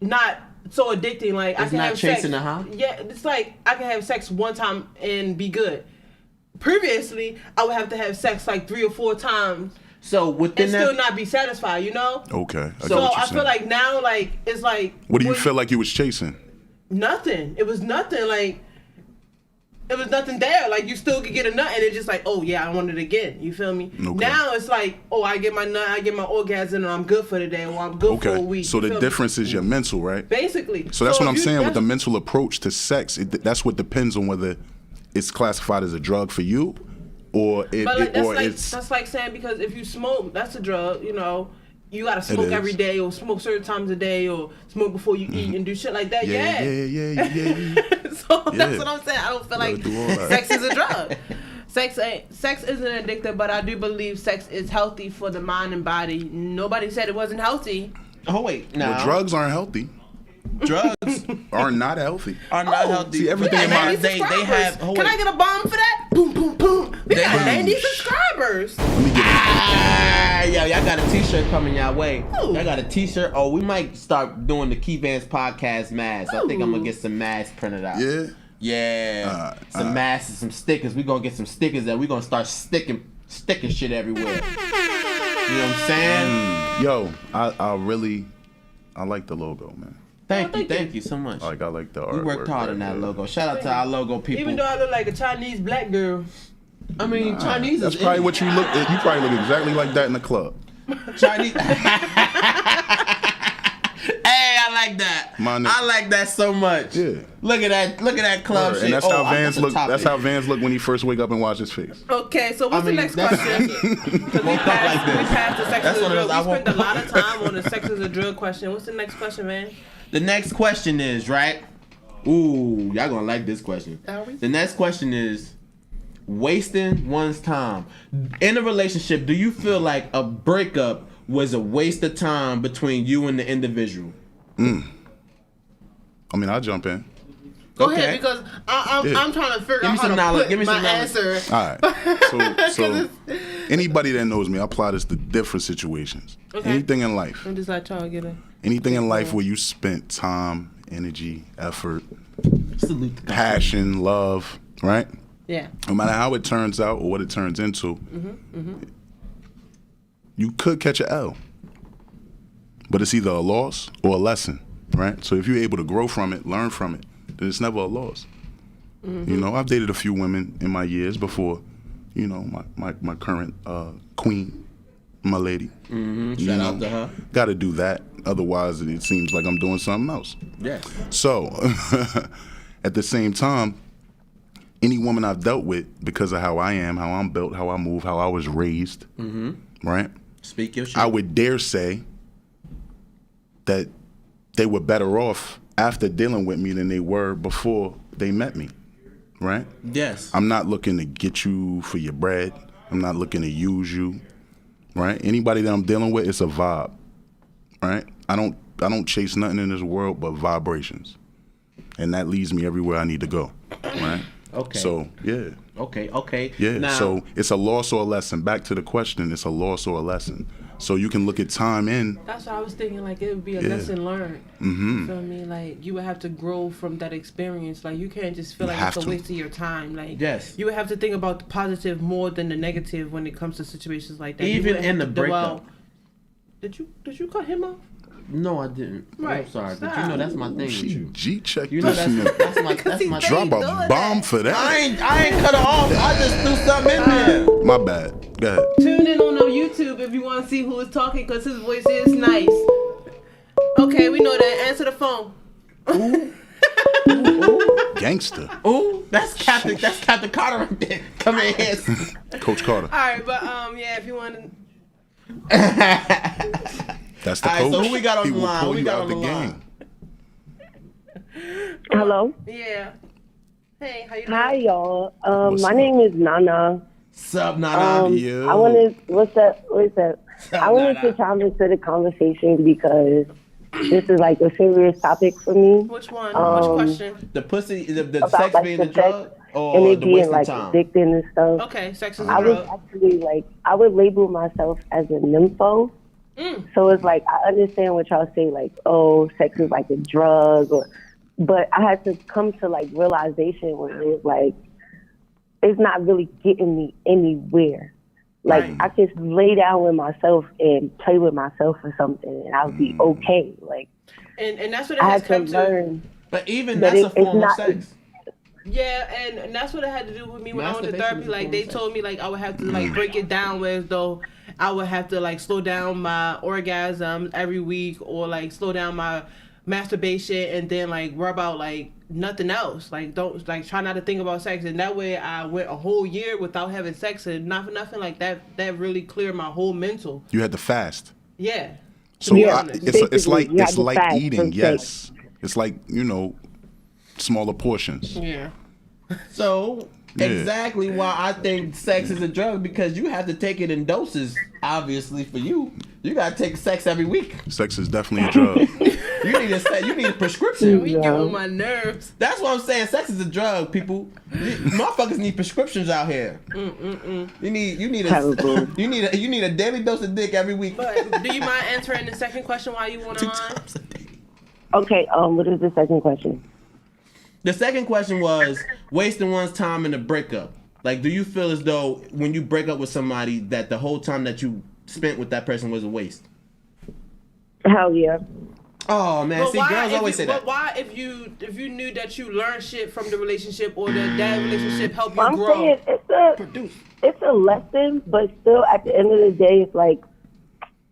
Speaker 4: not so addicting. Like I
Speaker 3: It's
Speaker 4: can
Speaker 3: not
Speaker 4: have
Speaker 3: chasing
Speaker 4: sex.
Speaker 3: the high?
Speaker 4: Yeah, it's like I can have sex one time and be good. Previously, I would have to have sex like 3 or 4 times
Speaker 3: So within
Speaker 4: and
Speaker 3: that,
Speaker 4: still not be satisfied. You know.
Speaker 2: Okay. I get
Speaker 4: So
Speaker 2: what you're
Speaker 4: I feel
Speaker 2: saying.
Speaker 4: like now, like it's like.
Speaker 2: What do you
Speaker 4: when-
Speaker 2: feel like you was chasing?
Speaker 4: Nothing. It was nothing. Like it was nothing there. Like you still could get a nut, and it's just like, oh yeah, I want it again. You feel me?
Speaker 2: Okay.
Speaker 4: Now it's like, oh, I get my nut, I get my orgasm, and I'm good for the day, or I'm good for a
Speaker 2: Okay.
Speaker 4: week.
Speaker 2: So
Speaker 4: You
Speaker 2: the
Speaker 4: feel me?
Speaker 2: difference is your mental, right?
Speaker 4: Basically.
Speaker 2: So that's what
Speaker 4: if
Speaker 2: I'm
Speaker 4: you-
Speaker 2: saying with the
Speaker 4: that's-
Speaker 2: mental approach to sex. That's what depends on whether it's classified as a drug for you, or
Speaker 4: But like,
Speaker 2: it's
Speaker 4: that's like saying because if you smoke, that's a drug. You know, you gotta smoke
Speaker 2: is.
Speaker 4: every day, or smoke certain times a day, or smoke before you eat and do shit like that.
Speaker 2: yeah.
Speaker 4: So
Speaker 2: Yeah.
Speaker 4: that's what I'm saying. I don't feel like
Speaker 2: do all that.
Speaker 4: sex is a drug. Sex isn't addictive, but I do believe sex is healthy for the mind and body. Nobody said it wasn't healthy.
Speaker 3: oh wait, no,
Speaker 2: Well, drugs aren't healthy.
Speaker 3: drugs
Speaker 2: Are not healthy.
Speaker 3: are not
Speaker 4: Oh,
Speaker 3: healthy.
Speaker 2: see, everything in my-
Speaker 3: they have. Oh,
Speaker 4: Can I
Speaker 3: wait.
Speaker 4: get a bomb for that? Boom, boom, boom. We
Speaker 3: They
Speaker 4: got
Speaker 3: have-
Speaker 4: 90 subscribers.
Speaker 2: Let me get
Speaker 3: Yo, y'all got a t-shirt coming y'all way.
Speaker 4: Ooh.
Speaker 3: Y'all got a t-shirt. Oh, we might start doing the Key Vance podcast masks. I think I'm gonna
Speaker 4: Ooh.
Speaker 3: get some masks printed out.
Speaker 2: Yeah.
Speaker 3: Yeah. Some masks and some stickers. We're gonna get some stickers that we're gonna start sticking shit everywhere. You know what I'm saying?
Speaker 2: Yo, I like the logo, man.
Speaker 3: Thank you so much.
Speaker 2: I like the artwork.
Speaker 3: We worked hard on that logo. Shout out to our logo people.
Speaker 4: Even though I look like a Chinese black girl.
Speaker 3: I mean, Chinese
Speaker 2: That's
Speaker 3: is
Speaker 2: probably what you look. You probably look exactly like that in the club.
Speaker 3: Chinese. Hey, I like that.
Speaker 2: My nigga.
Speaker 3: I like that so much.
Speaker 2: Yeah.
Speaker 3: Look at that club shit.
Speaker 2: And that's
Speaker 3: Oh,
Speaker 2: how
Speaker 3: I got
Speaker 2: Vans
Speaker 3: the
Speaker 2: look.
Speaker 3: topic.
Speaker 2: That's how Vans look when he first wake up and wash his face.
Speaker 4: Okay, so what's
Speaker 3: I mean,
Speaker 4: the next
Speaker 3: that's-
Speaker 4: question? Because we
Speaker 3: Woke up like this.
Speaker 4: passed the sex
Speaker 3: That's
Speaker 4: is a
Speaker 3: one of
Speaker 4: drill.
Speaker 3: those-
Speaker 4: We
Speaker 3: I
Speaker 4: spent a
Speaker 3: woke-
Speaker 4: lot of time on the sex is a drill question. What's the next question, man?
Speaker 3: The next question is, right? Ooh, y'all gonna like this question.
Speaker 4: Are we?
Speaker 3: The next question is wasting one's time. In a relationship, do you feel like a breakup was a waste of time between you and the individual?
Speaker 2: I mean, I'll jump in.
Speaker 4: Go
Speaker 3: Okay.
Speaker 4: ahead, because I'm
Speaker 2: Yeah.
Speaker 4: trying to figure
Speaker 3: Give me
Speaker 4: out how
Speaker 3: some
Speaker 4: to
Speaker 3: knowledge.
Speaker 4: put
Speaker 3: Give me
Speaker 4: my
Speaker 3: some knowledge.
Speaker 4: answer.
Speaker 2: All right. So anybody that knows me, I apply this to different situations.
Speaker 4: Okay.
Speaker 2: Anything in life.
Speaker 4: I'm just like trying to get a...
Speaker 2: Anything in life where you spent time, energy, effort,
Speaker 3: Salute the
Speaker 2: passion, love, right?
Speaker 4: Yeah.
Speaker 2: No matter how it turns out or what it turns into, you could catch a L. But it's either a loss or a lesson, right? So if you're able to grow from it, learn from it, then it's never a loss. You know, I've dated a few women in my years before, you know, my current queen, my lady.
Speaker 3: Shout out to her.
Speaker 2: Got to do that. Otherwise, it seems like I'm doing something else.
Speaker 3: Yeah.
Speaker 2: So, at the same time, any woman I've dealt with, because of how I am, how I'm built, how I move, how I was raised, right?
Speaker 3: Speak your shit.
Speaker 2: I would dare say that they were better off after dealing with me than they were before they met me, right?
Speaker 3: Yes.
Speaker 2: I'm not looking to get you for your bread. I'm not looking to use you, right? Anybody that I'm dealing with, it's a vibe, right? I don't chase nothing in this world but vibrations, and that leads me everywhere I need to go, right?
Speaker 3: Okay.
Speaker 2: So yeah,
Speaker 3: Okay.
Speaker 2: yeah.
Speaker 3: Now,
Speaker 2: So it's a loss or a lesson. Back to the question, it's a loss or a lesson. So you can look at time in.
Speaker 4: That's what I was thinking. Like it would be a
Speaker 2: Yeah.
Speaker 4: lesson learned. You feel me? Like you would have to grow from that experience. Like you can't just feel
Speaker 2: You
Speaker 4: like
Speaker 2: have
Speaker 4: it's a
Speaker 2: to.
Speaker 4: waste of your time. Like
Speaker 3: Yes.
Speaker 4: you would have to think about the positive more than the negative when it comes to situations like that. You
Speaker 3: Even
Speaker 4: would
Speaker 3: in
Speaker 4: have
Speaker 3: the
Speaker 4: to dwell-
Speaker 3: breakup.
Speaker 4: Did you cut him off?
Speaker 3: no, I didn't.
Speaker 4: Right.
Speaker 3: I'm sorry, but
Speaker 4: Stop.
Speaker 3: you know that's my thing with
Speaker 2: She
Speaker 3: you.
Speaker 2: G checked
Speaker 3: You know
Speaker 2: this nigga.
Speaker 3: that's my
Speaker 2: Drop
Speaker 4: ain't doing
Speaker 2: a bomb
Speaker 4: that.
Speaker 2: for that.
Speaker 3: I ain't cut her off. I just threw something in there.
Speaker 2: My bad. Go ahead.
Speaker 4: Tune in on the YouTube if you want to see who is talking because his voice is nice. Okay, we know that. Answer the phone.
Speaker 2: Gangster.
Speaker 3: Ooh, that's Captain Carter right there. Come in here.
Speaker 2: Coach Carter.
Speaker 4: All right, but yeah, if you want to.
Speaker 2: That's the
Speaker 3: All right,
Speaker 2: coach.
Speaker 3: so who we got on
Speaker 2: He
Speaker 3: the
Speaker 2: will
Speaker 3: line?
Speaker 2: pull
Speaker 3: Who we
Speaker 2: you
Speaker 3: got
Speaker 2: out
Speaker 3: on
Speaker 2: the
Speaker 3: the line?
Speaker 2: game.
Speaker 5: Hello.
Speaker 4: Yeah. Hey, how you doing?
Speaker 5: Hi, y'all.
Speaker 2: What's
Speaker 5: My
Speaker 2: up?
Speaker 5: name is Nana.
Speaker 3: Sup, Nana?
Speaker 2: Yo.
Speaker 5: I wanted, what's up? I wanted
Speaker 3: Nana?
Speaker 5: to chime into the conversation because this is like a serious topic for me.
Speaker 4: Which one? Which question?
Speaker 3: The pussy, the
Speaker 5: About
Speaker 3: sex
Speaker 5: like
Speaker 3: being
Speaker 5: the
Speaker 3: the drug,
Speaker 5: sex
Speaker 3: or
Speaker 5: and it
Speaker 3: the
Speaker 5: being
Speaker 3: waste of
Speaker 5: like
Speaker 3: time?
Speaker 5: addicting and stuff.
Speaker 4: Okay, sex is a
Speaker 5: I was
Speaker 4: drug.
Speaker 5: actually like, I would label myself as a nympho. So it's like, I understand what y'all say, like, oh, sex is like a drug, but I had to come to like realization where it was like, it's not really getting me anywhere. Like,
Speaker 3: Right.
Speaker 5: I just lay down with myself and play with myself or something, and I'll be okay. Like,
Speaker 4: And that's what it
Speaker 5: I
Speaker 4: has
Speaker 5: had to
Speaker 4: come to.
Speaker 5: learn.
Speaker 3: But even
Speaker 5: But
Speaker 3: that's a
Speaker 5: it's
Speaker 3: form of
Speaker 5: not-
Speaker 3: sex.
Speaker 4: Yeah, and that's what it had to do with me when I went to
Speaker 3: Masturbation
Speaker 4: therapy.
Speaker 3: is a
Speaker 4: Like
Speaker 3: form
Speaker 4: they
Speaker 3: of
Speaker 4: told me, like I would have to like break it down, where as though I would have to like slow down my orgasms every week, or like slow down my masturbation, and then like rub out like nothing else. Like don't like try not to think about sex, and that way I went a whole year without having sex, and nothing like that. That really cleared my whole mental.
Speaker 2: You had to fast.
Speaker 4: Yeah.
Speaker 2: So
Speaker 5: Yeah,
Speaker 2: it's
Speaker 5: basically,
Speaker 2: like
Speaker 5: you had
Speaker 2: it's
Speaker 5: to
Speaker 2: like
Speaker 5: fast
Speaker 2: eating.
Speaker 5: for
Speaker 2: Yes, it's like smaller portions.
Speaker 4: Yeah.
Speaker 3: So
Speaker 2: Yeah.
Speaker 3: exactly why I think sex is a drug, because you have to take it in doses. Obviously, for you, you gotta take sex every week.
Speaker 2: Sex is definitely a drug.
Speaker 3: You need a prescription.
Speaker 4: We get on my nerves.
Speaker 3: That's what I'm saying. Sex is a drug, people. Motherfuckers need prescriptions out here. You need
Speaker 5: Terrible.
Speaker 3: a you need a daily dose of dick every week.
Speaker 4: But do you mind answering the second question while you want on?
Speaker 5: Okay, what is the second question?
Speaker 3: The second question was wasting one's time in a breakup. Like, do you feel as though when you break up with somebody that the whole time that you spent with that person was a waste?
Speaker 5: Hell yeah.
Speaker 3: Oh man,
Speaker 4: But
Speaker 3: see, girls always say that.
Speaker 4: But why, if you knew that you learned shit from the relationship, or that relationship helped you
Speaker 5: I'm
Speaker 4: grow?
Speaker 5: saying it's a lesson, but still at the end of the day, it's like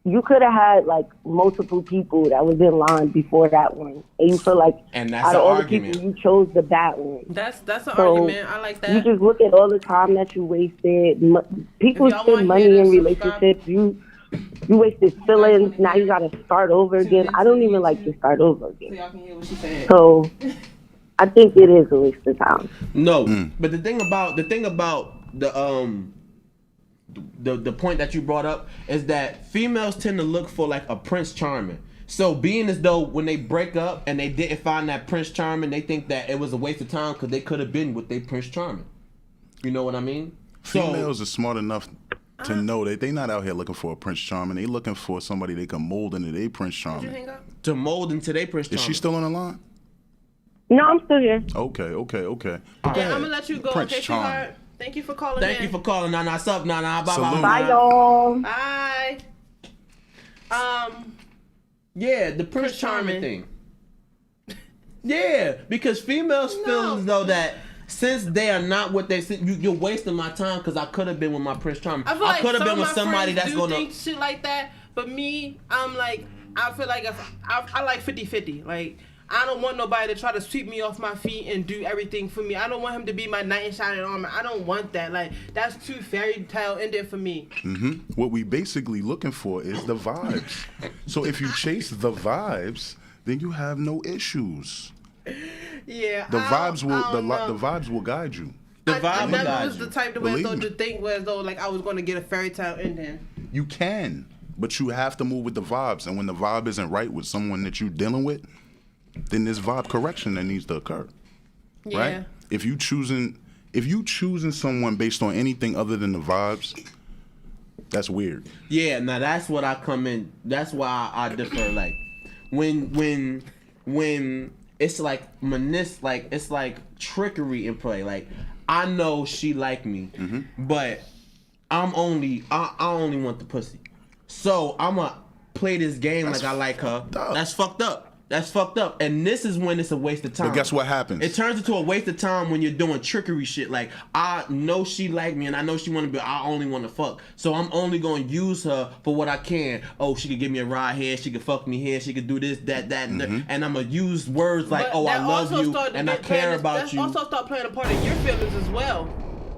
Speaker 5: you could have had like multiple people that was in line before that one, and you feel like
Speaker 3: And that's
Speaker 5: out
Speaker 3: an
Speaker 5: of all
Speaker 3: argument.
Speaker 5: the people, you chose the bad one.
Speaker 4: That's an
Speaker 5: So,
Speaker 4: argument. I like that.
Speaker 5: You just look at all the time that you wasted. People
Speaker 4: If y'all
Speaker 5: spend
Speaker 4: wanna
Speaker 5: money
Speaker 4: hear
Speaker 5: in
Speaker 4: this, subscribe.
Speaker 5: relationships. You wasted feelings. Now you gotta start over again. I don't even like to start over
Speaker 4: so
Speaker 5: again.
Speaker 4: y'all can hear what she's saying.
Speaker 5: So I think it is a waste of time.
Speaker 3: No, but the thing about the point that you brought up is that females tend to look for like a Prince Charming. So being as though when they break up and they didn't find that Prince Charming, they think that it was a waste of time because they could have been with their Prince Charming. You know what I mean?
Speaker 2: Females are smart enough to know that they not out here looking for a Prince Charming. They looking for somebody they can mold into their Prince
Speaker 4: Did you
Speaker 2: Charming.
Speaker 4: hang up?
Speaker 3: to mold into their Prince Charming.
Speaker 2: Is she still on the line?
Speaker 5: No, I'm still here.
Speaker 2: Okay.
Speaker 4: Yeah, I'm gonna let you go.
Speaker 2: Prince
Speaker 4: Okay,
Speaker 2: Charming.
Speaker 4: sweetheart. Thank you for calling.
Speaker 3: Thank
Speaker 4: in.
Speaker 3: you for calling. Nah, nah, sup, nah, nah, bye,
Speaker 2: Salute.
Speaker 3: bye,
Speaker 5: Bye, y'all.
Speaker 4: Bye.
Speaker 3: Yeah, the Prince Charming thing. Yeah, because females feel
Speaker 4: No.
Speaker 3: as though that since they are not what they say, you're wasting my time because I could have been with my Prince Charming.
Speaker 4: I feel like
Speaker 3: could have
Speaker 4: some
Speaker 3: been
Speaker 4: of
Speaker 3: with
Speaker 4: my
Speaker 3: somebody
Speaker 4: friends
Speaker 3: that's
Speaker 4: do
Speaker 3: gonna.
Speaker 4: think shit like that, but me, I'm like, I feel like if I like 50-50. Like, I don't want nobody to try to sweep me off my feet and do everything for me. I don't want him to be my knight in shining armor. I don't want that. Like, that's too fairy tale ended for me.
Speaker 2: What we basically looking for is the vibes. So if you chase the vibes, then you have no issues.
Speaker 4: Yeah.
Speaker 2: The vibes will
Speaker 4: I don't know.
Speaker 2: the vibes will guide you.
Speaker 3: The
Speaker 4: I
Speaker 3: vibe will
Speaker 4: never
Speaker 3: guide
Speaker 4: was
Speaker 3: you.
Speaker 4: the type to where
Speaker 2: Believe
Speaker 4: though
Speaker 2: me.
Speaker 4: to think where though like I was gonna get a fairy tale ending.
Speaker 2: You can, but you have to move with the vibes. And when the vibe isn't right with someone that you're dealing with, then there's vibe correction that needs to occur.
Speaker 4: Yeah.
Speaker 2: Right? If you choosing someone based on anything other than the vibes, that's weird.
Speaker 3: Yeah, now that's what I come in. That's why I differ. Like when it's like it's like trickery in play. Like I know she like me, but I only want the pussy. So I'ma play this game like I like her.
Speaker 2: up.
Speaker 3: That's fucked up. That's fucked up. And this is when it's a waste of time.
Speaker 2: But guess what happens?
Speaker 3: It turns into a waste of time when you're doing trickery shit. Like, I know she like me and I know she want to be, I only want to fuck. So I'm only going to use her for what I can. Oh, she could give me a ride here. She could fuck me here. She could do this, that, and I'm going to use words like,
Speaker 4: But
Speaker 3: oh, I
Speaker 4: that
Speaker 3: love
Speaker 4: also
Speaker 3: you
Speaker 4: started
Speaker 3: and I
Speaker 4: playing-
Speaker 3: care about
Speaker 4: that's
Speaker 3: you.
Speaker 4: also start playing a part in your feelings as well.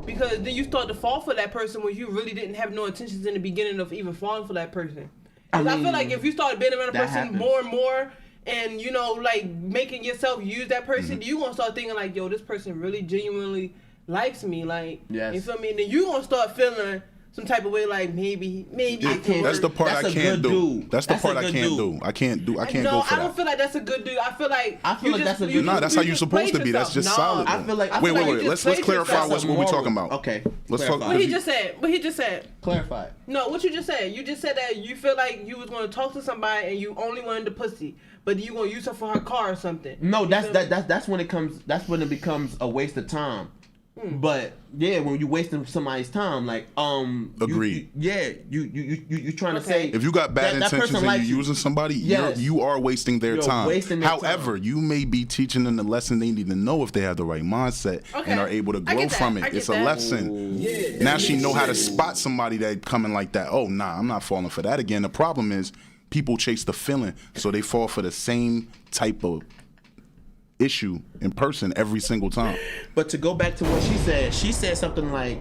Speaker 4: Because then you start to fall for that person when you really didn't have no intentions in the beginning of even falling for that person. 'Cause I feel like if you start being around a
Speaker 3: that
Speaker 4: person
Speaker 3: happens.
Speaker 4: more and more, and you know, like making yourself use that person, you gonna start thinking like, yo, this person really genuinely likes me. Like,
Speaker 3: Yes.
Speaker 4: you feel me? And then you gonna start feeling some type of way, like maybe
Speaker 3: I can't-
Speaker 2: That's the part
Speaker 3: That's
Speaker 2: I
Speaker 3: a
Speaker 2: can't
Speaker 3: good
Speaker 2: do.
Speaker 3: dude.
Speaker 2: That's the
Speaker 3: That's a
Speaker 2: part I
Speaker 3: good
Speaker 2: can't
Speaker 3: dude.
Speaker 2: do. I can't
Speaker 4: No,
Speaker 2: go for
Speaker 4: I don't
Speaker 2: that.
Speaker 4: feel like that's a good dude. I feel like
Speaker 3: I feel like that's a good dude.
Speaker 2: Nah, that's how you're
Speaker 4: just
Speaker 2: supposed
Speaker 4: played
Speaker 2: to be. That's just
Speaker 4: yourself.
Speaker 2: solid.
Speaker 3: I feel like- I
Speaker 2: wait,
Speaker 3: feel like
Speaker 2: wait,
Speaker 3: you
Speaker 2: wait.
Speaker 4: just
Speaker 2: Let's
Speaker 4: played
Speaker 2: clarify
Speaker 4: yourself.
Speaker 2: what we
Speaker 3: Moral.
Speaker 2: talking about.
Speaker 3: Okay.
Speaker 2: Let's
Speaker 3: Clarify.
Speaker 2: talk.
Speaker 4: What he just said. What he just said.
Speaker 3: Clarify.
Speaker 4: No, what you just said. You just said that you feel like you was gonna talk to somebody and you only wanted the pussy, but you gonna use her for her car or something.
Speaker 3: No,
Speaker 4: You
Speaker 3: that's
Speaker 4: feel me?
Speaker 3: that's when it comes. That's when it becomes a waste of time. But yeah, when you're wasting somebody's time, like
Speaker 2: Agreed.
Speaker 3: You trying to
Speaker 4: Okay.
Speaker 3: say
Speaker 2: If you got bad
Speaker 3: that
Speaker 2: intentions
Speaker 3: person
Speaker 2: and
Speaker 3: likes
Speaker 2: you're using somebody,
Speaker 3: Yes.
Speaker 2: you are wasting their
Speaker 3: You're
Speaker 2: time.
Speaker 3: wasting their
Speaker 2: However,
Speaker 3: time.
Speaker 2: you may be teaching them the lesson they need to know if they have the right mindset
Speaker 4: Okay.
Speaker 2: and are able to
Speaker 4: I
Speaker 2: grow
Speaker 4: get that.
Speaker 2: from
Speaker 4: I
Speaker 2: it.
Speaker 4: get
Speaker 2: It's a
Speaker 4: that.
Speaker 2: lesson. Now she know how to spot somebody that coming like that. Oh, nah, I'm not falling for that again. The problem is people chase the feeling, so they fall for the same type of issue in person every single time.
Speaker 3: But to go back to what she said something like,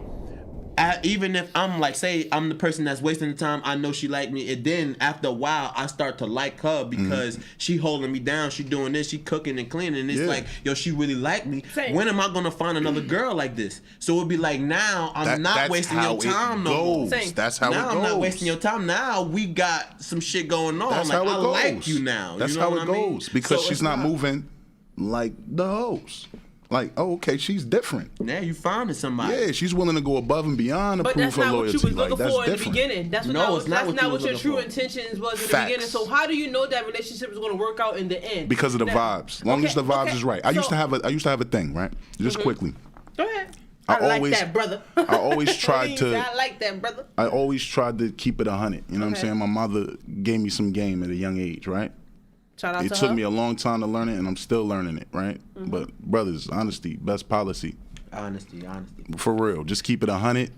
Speaker 3: even if I'm like, say I'm the person that's wasting the time, I know she like me, and then after a while I start to like her because she holding me down, she doing this, she cooking and cleaning, and it's
Speaker 2: Yeah.
Speaker 3: like, yo, she really like me.
Speaker 4: Same.
Speaker 3: When am I gonna find another girl like this? So it'd be like, now I'm not
Speaker 2: That's
Speaker 3: wasting
Speaker 2: how
Speaker 3: your time
Speaker 2: it
Speaker 3: no more.
Speaker 2: goes.
Speaker 4: Same.
Speaker 2: That's how
Speaker 3: Now
Speaker 2: it goes.
Speaker 3: I'm not wasting your time. Now we got some shit going on.
Speaker 2: That's
Speaker 3: like,
Speaker 2: how it
Speaker 3: I
Speaker 2: goes.
Speaker 3: like you now.
Speaker 2: That's
Speaker 3: you know
Speaker 2: how
Speaker 3: what
Speaker 2: it
Speaker 3: I mean?
Speaker 2: goes because
Speaker 3: So
Speaker 2: she's
Speaker 3: it's
Speaker 2: not moving like the hoes. Like, oh, okay, she's different.
Speaker 3: Now you finding somebody.
Speaker 2: Yeah, she's willing to go above and beyond to
Speaker 4: But
Speaker 2: prove
Speaker 4: that's
Speaker 2: her
Speaker 4: not what
Speaker 2: loyalty.
Speaker 4: you was
Speaker 2: Like,
Speaker 4: looking
Speaker 2: that's
Speaker 4: for in the
Speaker 2: different.
Speaker 4: beginning. That's
Speaker 3: No, it's not
Speaker 4: that's
Speaker 3: what
Speaker 4: not
Speaker 3: you
Speaker 4: what
Speaker 3: was
Speaker 4: your
Speaker 3: looking
Speaker 4: true
Speaker 3: for.
Speaker 4: intentions was in the
Speaker 2: Facts.
Speaker 4: beginning. So how do you know that relationship is going to work out in the end?
Speaker 2: Because of the
Speaker 4: Now-
Speaker 2: vibes. Long as the vibes is right. I used to have a thing, right? Just quickly.
Speaker 4: Go ahead.
Speaker 2: I
Speaker 4: I like
Speaker 2: always-
Speaker 4: that, brother.
Speaker 2: I always tried to-
Speaker 4: I like that, brother.
Speaker 2: I always tried to keep it 100. You know what I'm
Speaker 4: Okay.
Speaker 2: saying? My mother gave me some game at a young age, right?
Speaker 4: Shout out
Speaker 2: It
Speaker 4: to
Speaker 2: took
Speaker 4: her.
Speaker 2: me a long time to learn it, and I'm still learning it, right?
Speaker 4: Mm-hmm.
Speaker 2: But brothers, honesty, best policy.
Speaker 3: Honesty.
Speaker 2: For real. Just keep it 100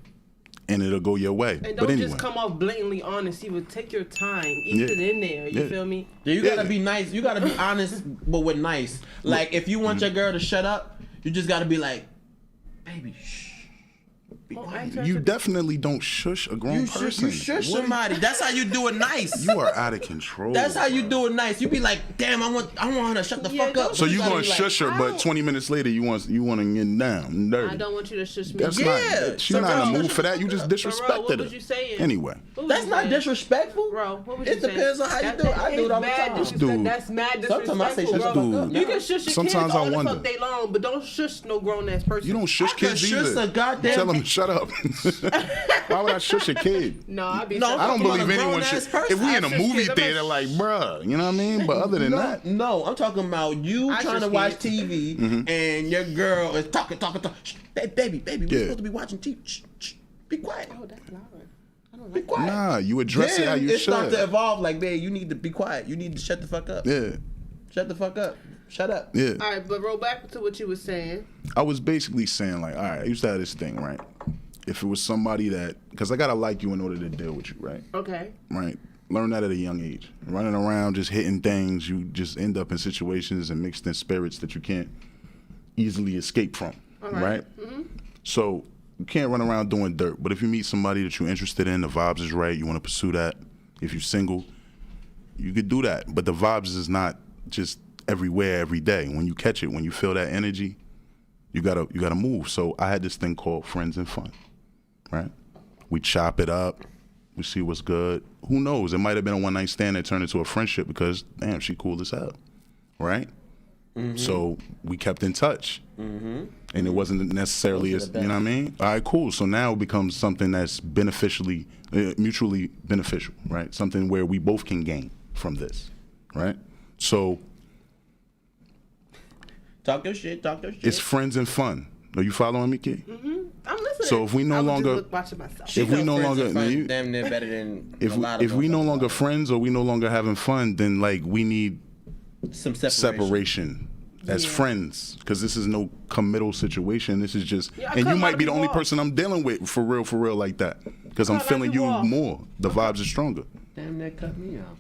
Speaker 2: and it'll go your way.
Speaker 4: And
Speaker 2: But
Speaker 4: don't
Speaker 2: anyway.
Speaker 4: just come off blatantly honest. Even take your time. Eat
Speaker 2: Yeah.
Speaker 4: it in there. You
Speaker 2: Yeah.
Speaker 4: feel me?
Speaker 3: Yeah, you
Speaker 2: Yeah.
Speaker 3: gotta be nice. You gotta be honest, but with nice. Like, if you want your girl to shut up, you just gotta be like, baby, shh. Be
Speaker 4: Oh,
Speaker 3: quiet.
Speaker 4: I-
Speaker 2: You definitely don't shush a grown
Speaker 3: You
Speaker 2: person.
Speaker 3: shush
Speaker 2: What?
Speaker 3: somebody. That's how you do it nice.
Speaker 2: You are out of control.
Speaker 3: That's how you
Speaker 2: bro.
Speaker 3: do it nice. You be like, damn, I want her to shut the
Speaker 4: Yeah,
Speaker 3: fuck
Speaker 4: don't-
Speaker 3: up.
Speaker 2: So you
Speaker 3: gotta
Speaker 2: gonna
Speaker 3: be like,
Speaker 2: shush her, but 20 minutes later you want to get down dirty.
Speaker 4: I don't want you to shush me.
Speaker 2: That's
Speaker 3: Yeah.
Speaker 2: not. She's
Speaker 3: So
Speaker 2: not in
Speaker 3: bro,
Speaker 2: the mood for that. You just
Speaker 4: Bro,
Speaker 2: disrespected
Speaker 4: what
Speaker 2: her.
Speaker 4: was you saying?
Speaker 2: Anyway,
Speaker 4: What was
Speaker 3: That's
Speaker 4: you
Speaker 3: not
Speaker 4: saying?
Speaker 3: disrespectful.
Speaker 4: Bro, what was
Speaker 3: It
Speaker 4: you saying?
Speaker 3: depends on how you
Speaker 4: That-
Speaker 3: do it. I do it all the
Speaker 4: that's
Speaker 3: time.
Speaker 4: mad disrespect-
Speaker 2: Dude.
Speaker 4: That's mad
Speaker 3: Sometimes I say
Speaker 4: disrespectful,
Speaker 3: shut
Speaker 4: bro.
Speaker 3: the fuck up.
Speaker 4: You can shush your
Speaker 2: Sometimes
Speaker 4: kids
Speaker 2: I
Speaker 4: all the
Speaker 2: wonder.
Speaker 4: fuck day long, but don't shush no grown ass person.
Speaker 2: you don't shush
Speaker 3: I could
Speaker 2: kids
Speaker 3: shush
Speaker 2: either.
Speaker 3: a goddamn-
Speaker 2: Tell them shut up. Why would I shush a kid?
Speaker 4: No, I be.
Speaker 3: No,
Speaker 4: shushing
Speaker 2: I don't
Speaker 3: talking about
Speaker 2: believe
Speaker 3: a
Speaker 2: anyone
Speaker 3: grown-ass
Speaker 2: should.
Speaker 3: person.
Speaker 2: If we in a
Speaker 4: I shush
Speaker 2: movie
Speaker 4: kids. I'm
Speaker 2: theater, like, bruh, you know what I mean? But other than that,
Speaker 3: No, I'm talking about you
Speaker 4: I
Speaker 3: trying to
Speaker 4: just
Speaker 3: watch
Speaker 4: can't.
Speaker 3: TV
Speaker 2: Mm-hmm.
Speaker 3: and your girl is talking. Shh, baby, we're
Speaker 2: Yeah.
Speaker 3: supposed to be watching TV. Shh, be quiet.
Speaker 4: Oh, that's loud. I don't
Speaker 3: Be
Speaker 4: like
Speaker 3: quiet.
Speaker 2: nah, you address it how
Speaker 3: Then
Speaker 2: you
Speaker 3: it starts to
Speaker 2: should.
Speaker 3: evolve. Like, babe, you need to be quiet. You need to shut the fuck up.
Speaker 2: Yeah,
Speaker 3: Shut the fuck up. Shut up.
Speaker 2: yeah.
Speaker 4: All right, but roll back to what you were saying.
Speaker 2: I was basically saying, like, all right, I used to have this thing, right? If it was somebody that, because I gotta like you in order to deal with you, right?
Speaker 4: Okay.
Speaker 2: Right. Learn that at a young age. Running around, just hitting things, you just end up in situations and mixed in spirits that you can't easily escape from, right? So you can't run around doing dirt. But if you meet somebody that you're interested in, the vibes is right, you want to pursue that. If you're single, you could do that. But the vibes is not just everywhere every day. When you catch it, when you feel that energy, you gotta move. So I had this thing called Friends and Fun, right? We chop it up. We see what's good. Who knows? It might have been a one night stand that turned into a friendship because, damn, she cool as hell, right? So we kept in touch, and it wasn't necessarily,
Speaker 3: Those are
Speaker 2: as,
Speaker 3: the
Speaker 2: you know what I mean? All right, cool. So now it becomes something that's mutually beneficial, right? Something where we both can gain from this, right? So
Speaker 3: Talk your shit.
Speaker 2: it's friends and fun. Are you following me, kid?
Speaker 4: I'm listening.
Speaker 2: So if we no
Speaker 4: I was just
Speaker 2: longer-
Speaker 4: watching myself.
Speaker 2: if we no longer- now you-
Speaker 3: damn near better than
Speaker 2: If
Speaker 3: a lot
Speaker 2: we,
Speaker 3: of
Speaker 2: if we no
Speaker 3: motherfuckers
Speaker 2: longer
Speaker 3: out
Speaker 2: friends or we no longer having fun, then like we need
Speaker 3: some separation.
Speaker 2: As friends, because this is no committal situation. This is just,
Speaker 4: Yeah, I
Speaker 2: and
Speaker 4: cut
Speaker 2: you
Speaker 4: a lot
Speaker 2: might
Speaker 4: of
Speaker 2: be the
Speaker 4: people
Speaker 2: only
Speaker 4: off.
Speaker 2: person I'm dealing with for real like that. Because I'm
Speaker 4: cut a lot of
Speaker 2: feeling you
Speaker 4: people off.
Speaker 2: more. The vibes are stronger.
Speaker 3: Damn, that cut me off.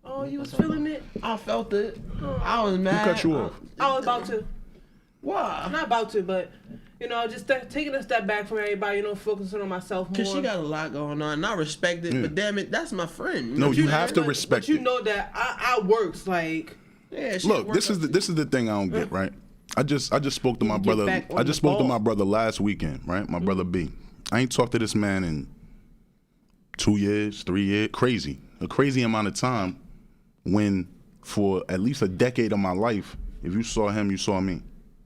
Speaker 4: Oh, you was feeling it?
Speaker 3: I felt it. I was mad.
Speaker 2: cut you off?
Speaker 4: I was about to.
Speaker 3: Why?
Speaker 4: Not about to, but just taking a step back from everybody, focusing on myself more.
Speaker 3: Cause she got a lot going on, and I respect it. But damn it, that's my friend.
Speaker 2: No, you
Speaker 3: know?
Speaker 2: have to
Speaker 4: But
Speaker 2: respect
Speaker 4: you
Speaker 2: it.
Speaker 4: know that I works like.
Speaker 3: Yeah, she
Speaker 2: Look,
Speaker 3: work
Speaker 2: this is
Speaker 3: up
Speaker 2: the thing I don't get, right? I just spoke to my
Speaker 4: Get
Speaker 2: brother.
Speaker 4: back on
Speaker 2: I just
Speaker 4: the
Speaker 2: spoke to
Speaker 4: ball.
Speaker 2: my brother last weekend, right? My brother B. I ain't talked to this man in 2 years, 3 years. Crazy. A crazy amount of time when for at least a decade of my life, if you saw him, you saw me.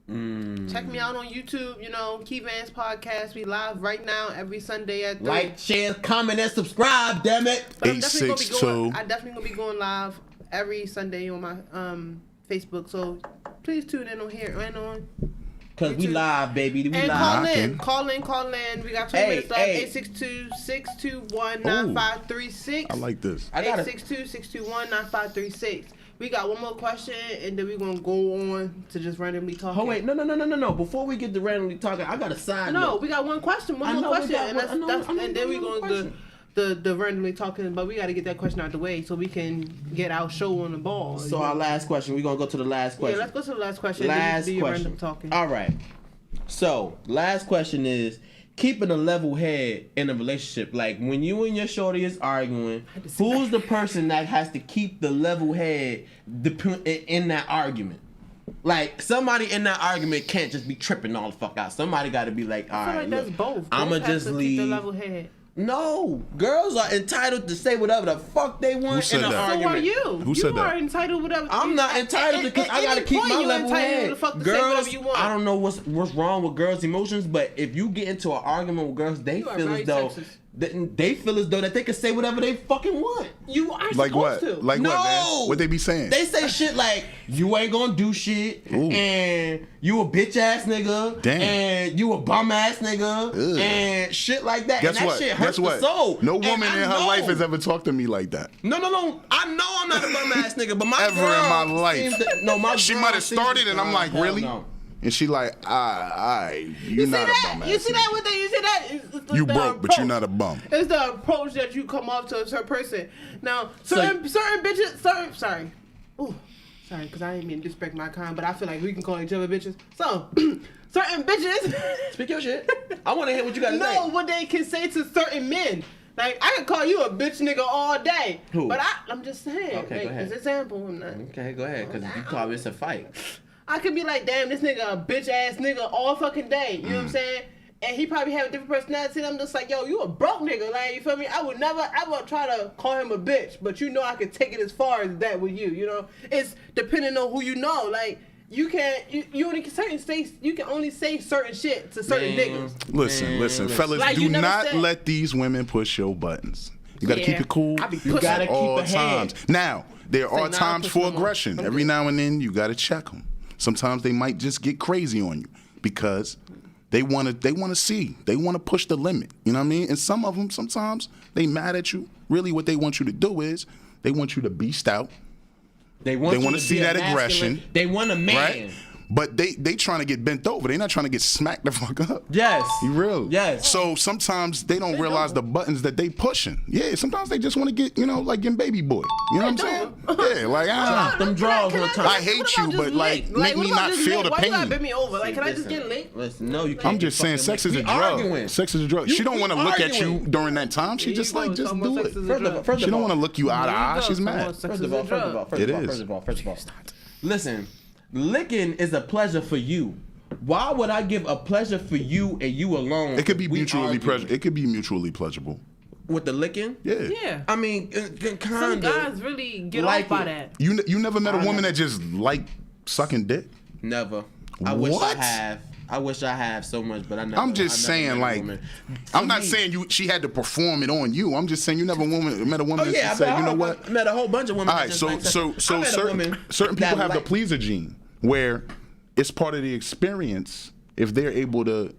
Speaker 4: Check me out on YouTube, Key Vance Podcast. We live right now every Sunday at 3.
Speaker 3: Like, share, comment, and subscribe. Damn it.
Speaker 4: But I'm definitely gonna be
Speaker 2: 862.
Speaker 4: going. I definitely gonna be going live every Sunday on my Facebook. So please tune in on here and on.
Speaker 3: Cause we
Speaker 4: YouTube.
Speaker 3: live, baby. We
Speaker 4: And
Speaker 3: live.
Speaker 4: call in. We got 20 minutes left. 862-621-9536.
Speaker 2: I like this.
Speaker 3: I gotta-
Speaker 4: 862-621-9536. We got one more question, and then we're gonna go on to just randomly talk.
Speaker 3: Oh wait, no. Before we get to randomly talking, I got a side
Speaker 4: No,
Speaker 3: note.
Speaker 4: we got one question,
Speaker 3: I
Speaker 4: one
Speaker 3: know
Speaker 4: more
Speaker 3: we
Speaker 4: question,
Speaker 3: got
Speaker 4: and
Speaker 3: one-
Speaker 4: that's,
Speaker 3: I know-
Speaker 4: that's
Speaker 3: I know
Speaker 4: and then
Speaker 3: we
Speaker 4: we
Speaker 3: got one
Speaker 4: going to
Speaker 3: question.
Speaker 4: the randomly talking, but we got to get that question out the way so we can get our show on the ball.
Speaker 3: So our last question, we're gonna go to the last
Speaker 4: yeah,
Speaker 3: question.
Speaker 4: let's go to the last question.
Speaker 3: Last
Speaker 4: then we do your
Speaker 3: question.
Speaker 4: random talking.
Speaker 3: All right. So last question is keeping a level head in a relationship. Like when you and your shorty is arguing, who's the person that has to keep the level head in that argument? Like somebody in that argument can't just be tripping all the fuck out. Somebody got to be like, all
Speaker 4: I feel
Speaker 3: right,
Speaker 4: like that's
Speaker 3: look,
Speaker 4: both.
Speaker 3: I'ma
Speaker 4: Both have
Speaker 3: just
Speaker 4: to keep
Speaker 3: leave.
Speaker 4: the level head.
Speaker 3: No, girls are entitled to say whatever the fuck they want
Speaker 2: said
Speaker 3: in an
Speaker 2: that?
Speaker 4: So
Speaker 3: argument.
Speaker 4: are you?
Speaker 2: Who
Speaker 4: you
Speaker 2: said that?
Speaker 4: are entitled whatever.
Speaker 3: I'm not entitled because I gotta keep my level head.
Speaker 4: To say
Speaker 3: Girls,
Speaker 4: whatever you want.
Speaker 3: I don't know what's wrong with girls' emotions, but if you get into an argument with girls, they
Speaker 4: You are
Speaker 3: feel
Speaker 4: very
Speaker 3: as though
Speaker 4: sexist.
Speaker 3: they feel as though that they can say whatever they fucking want.
Speaker 4: You are
Speaker 2: Like
Speaker 4: supposed
Speaker 2: what?
Speaker 4: to.
Speaker 2: Like
Speaker 3: No.
Speaker 2: what, man? What they be saying?
Speaker 3: They say shit like you ain't gonna do shit,
Speaker 2: Ooh.
Speaker 3: and you a bitch ass nigga,
Speaker 2: Damn.
Speaker 3: and you a bum ass nigga,
Speaker 2: Ugh.
Speaker 3: and shit like that.
Speaker 2: Guess
Speaker 3: and that
Speaker 2: what?
Speaker 3: shit hurts
Speaker 2: Guess what?
Speaker 3: the soul.
Speaker 2: No
Speaker 3: And
Speaker 2: woman
Speaker 3: I
Speaker 2: in her
Speaker 3: know-
Speaker 2: life has ever talked to me like that.
Speaker 3: No. I know I'm not a bum ass nigga, but my
Speaker 2: Ever in
Speaker 3: girl
Speaker 2: my life.
Speaker 3: seems to- no, my
Speaker 2: She
Speaker 3: girl
Speaker 2: might have
Speaker 3: seems
Speaker 2: started,
Speaker 3: to-
Speaker 2: and I'm like,
Speaker 3: hell
Speaker 2: really?
Speaker 3: no.
Speaker 2: And she like, you're
Speaker 4: You see
Speaker 2: not a
Speaker 4: that?
Speaker 2: bum ass.
Speaker 4: You see that?
Speaker 2: nigga.
Speaker 4: With that? You see that? It's
Speaker 2: You
Speaker 4: the
Speaker 2: broke, but you're
Speaker 4: approach.
Speaker 2: not a bum.
Speaker 4: It's the approach that you come off to a certain person. Now,
Speaker 3: So-
Speaker 4: certain bitches, sorry, because I didn't mean to disrespect my kind, but I feel like we can call each other bitches. So, certain bitches,
Speaker 3: Speak your shit. I want to hear what you got to
Speaker 4: know
Speaker 3: say.
Speaker 4: what they can say to certain men. Like, I could call you a bitch nigga all day.
Speaker 3: Who?
Speaker 4: But I'm just saying.
Speaker 3: Okay, go ahead.
Speaker 4: As an example. I'm not,
Speaker 3: Okay, go ahead, because you call this a fight.
Speaker 4: I could be like, damn, this nigga a bitch ass nigga all fucking day. You know what I'm saying? And he probably have a different personality. And I'm just like, yo, you a broke nigga. Like, you feel me? I would never ever try to call him a bitch. But you know I could take it as far as that with you. You know? It's depending on who you know. Like, you can't, you only can you can only say certain shit to certain
Speaker 3: Man.
Speaker 4: niggas.
Speaker 2: Listen, fellas,
Speaker 4: Like
Speaker 2: do
Speaker 4: you never
Speaker 2: not
Speaker 4: said.
Speaker 2: let these women push your buttons. You gotta
Speaker 4: Yeah.
Speaker 2: keep it cool.
Speaker 4: I be
Speaker 2: at
Speaker 4: pushing.
Speaker 3: gotta keep
Speaker 2: all
Speaker 3: a head.
Speaker 2: times. Now, there are
Speaker 4: nah,
Speaker 2: times
Speaker 4: push
Speaker 2: for
Speaker 4: no more.
Speaker 2: aggression.
Speaker 4: I'm
Speaker 2: Every
Speaker 4: good.
Speaker 2: now and then, you gotta check them. Sometimes they might just get crazy on you because they wanna see. They wanna push the limit. You know what I mean? And some of them, sometimes they mad at you. Really, what they want you to do is they want you to beast out.
Speaker 3: They want
Speaker 2: They
Speaker 3: you
Speaker 2: wanna
Speaker 3: to
Speaker 2: see
Speaker 3: be a
Speaker 2: that
Speaker 3: masculine-
Speaker 2: aggression.
Speaker 3: They want a man.
Speaker 2: Right? But they trying to get bent over. They not trying to get smacked the fuck up.
Speaker 3: Yes.
Speaker 2: You real?
Speaker 3: Yes.
Speaker 2: So sometimes they don't realize the buttons that they pushing. Yeah, sometimes they just want to get, like in baby boy. You know what I'm saying? Yeah, like
Speaker 3: Them draws
Speaker 4: Can
Speaker 3: one
Speaker 4: I-
Speaker 3: time.
Speaker 2: I hate
Speaker 4: what
Speaker 2: you,
Speaker 4: about
Speaker 2: but,
Speaker 4: just
Speaker 2: like,
Speaker 4: lick?
Speaker 2: make
Speaker 4: what
Speaker 2: me
Speaker 4: about
Speaker 2: not
Speaker 4: just
Speaker 2: feel
Speaker 4: lick?
Speaker 2: the
Speaker 4: Why you gotta
Speaker 2: pain.
Speaker 4: bend me over? Like, can I just get licked?
Speaker 3: Listen, no, you can't.
Speaker 2: I'm just saying,
Speaker 3: fucking
Speaker 2: sex is a
Speaker 3: we
Speaker 2: drug.
Speaker 3: arguing.
Speaker 2: Sex is a drug.
Speaker 3: You-
Speaker 2: She don't
Speaker 3: we
Speaker 2: want to look at you
Speaker 3: arguing.
Speaker 2: during that time. She
Speaker 4: Here
Speaker 2: just
Speaker 4: you
Speaker 2: like,
Speaker 4: go,
Speaker 2: just
Speaker 4: talking
Speaker 2: do
Speaker 4: about
Speaker 2: it.
Speaker 4: sex is a
Speaker 3: First of all,
Speaker 4: drug.
Speaker 3: first
Speaker 2: She
Speaker 3: of
Speaker 2: don't
Speaker 3: all,
Speaker 2: want to look you eye to eye. She's
Speaker 4: Come on,
Speaker 2: mad.
Speaker 4: sex
Speaker 3: First
Speaker 4: is
Speaker 3: of
Speaker 4: a
Speaker 3: all,
Speaker 4: drug.
Speaker 2: It is.
Speaker 3: First of all. Listen, licking is a pleasure for you. Why would I give a pleasure for you and you alone?
Speaker 2: It could be
Speaker 3: We
Speaker 2: mutually
Speaker 3: arguing?
Speaker 2: pleasurable. It could be mutually pleasurable.
Speaker 3: With the licking?
Speaker 2: Yeah.
Speaker 4: Yeah.
Speaker 3: I mean,
Speaker 4: Some
Speaker 3: kind
Speaker 4: guys
Speaker 3: of.
Speaker 4: really get
Speaker 3: like
Speaker 4: off by
Speaker 3: it.
Speaker 4: that.
Speaker 2: You never met a
Speaker 3: I
Speaker 2: woman
Speaker 3: know.
Speaker 2: that just like sucking dick?
Speaker 3: Never. I wish I
Speaker 2: What?
Speaker 3: have. I wish I have so much, but I never.
Speaker 2: I'm just
Speaker 3: I never
Speaker 2: saying,
Speaker 3: met a
Speaker 2: like,
Speaker 3: woman.
Speaker 2: I'm
Speaker 3: For
Speaker 2: not
Speaker 3: me-
Speaker 2: saying she had to perform it on you. I'm just saying you never met a woman
Speaker 3: Oh
Speaker 2: that
Speaker 3: yeah,
Speaker 2: just said,
Speaker 3: I
Speaker 2: you know what?
Speaker 3: met a whole bunch of women.
Speaker 2: All
Speaker 3: that
Speaker 2: right,
Speaker 3: just
Speaker 2: so
Speaker 3: like
Speaker 2: so
Speaker 3: sex.
Speaker 2: so
Speaker 3: I met a
Speaker 2: certain
Speaker 3: woman
Speaker 2: certain people
Speaker 3: that
Speaker 2: have the
Speaker 3: like-
Speaker 2: pleaser gene where it's part of the experience if they're able to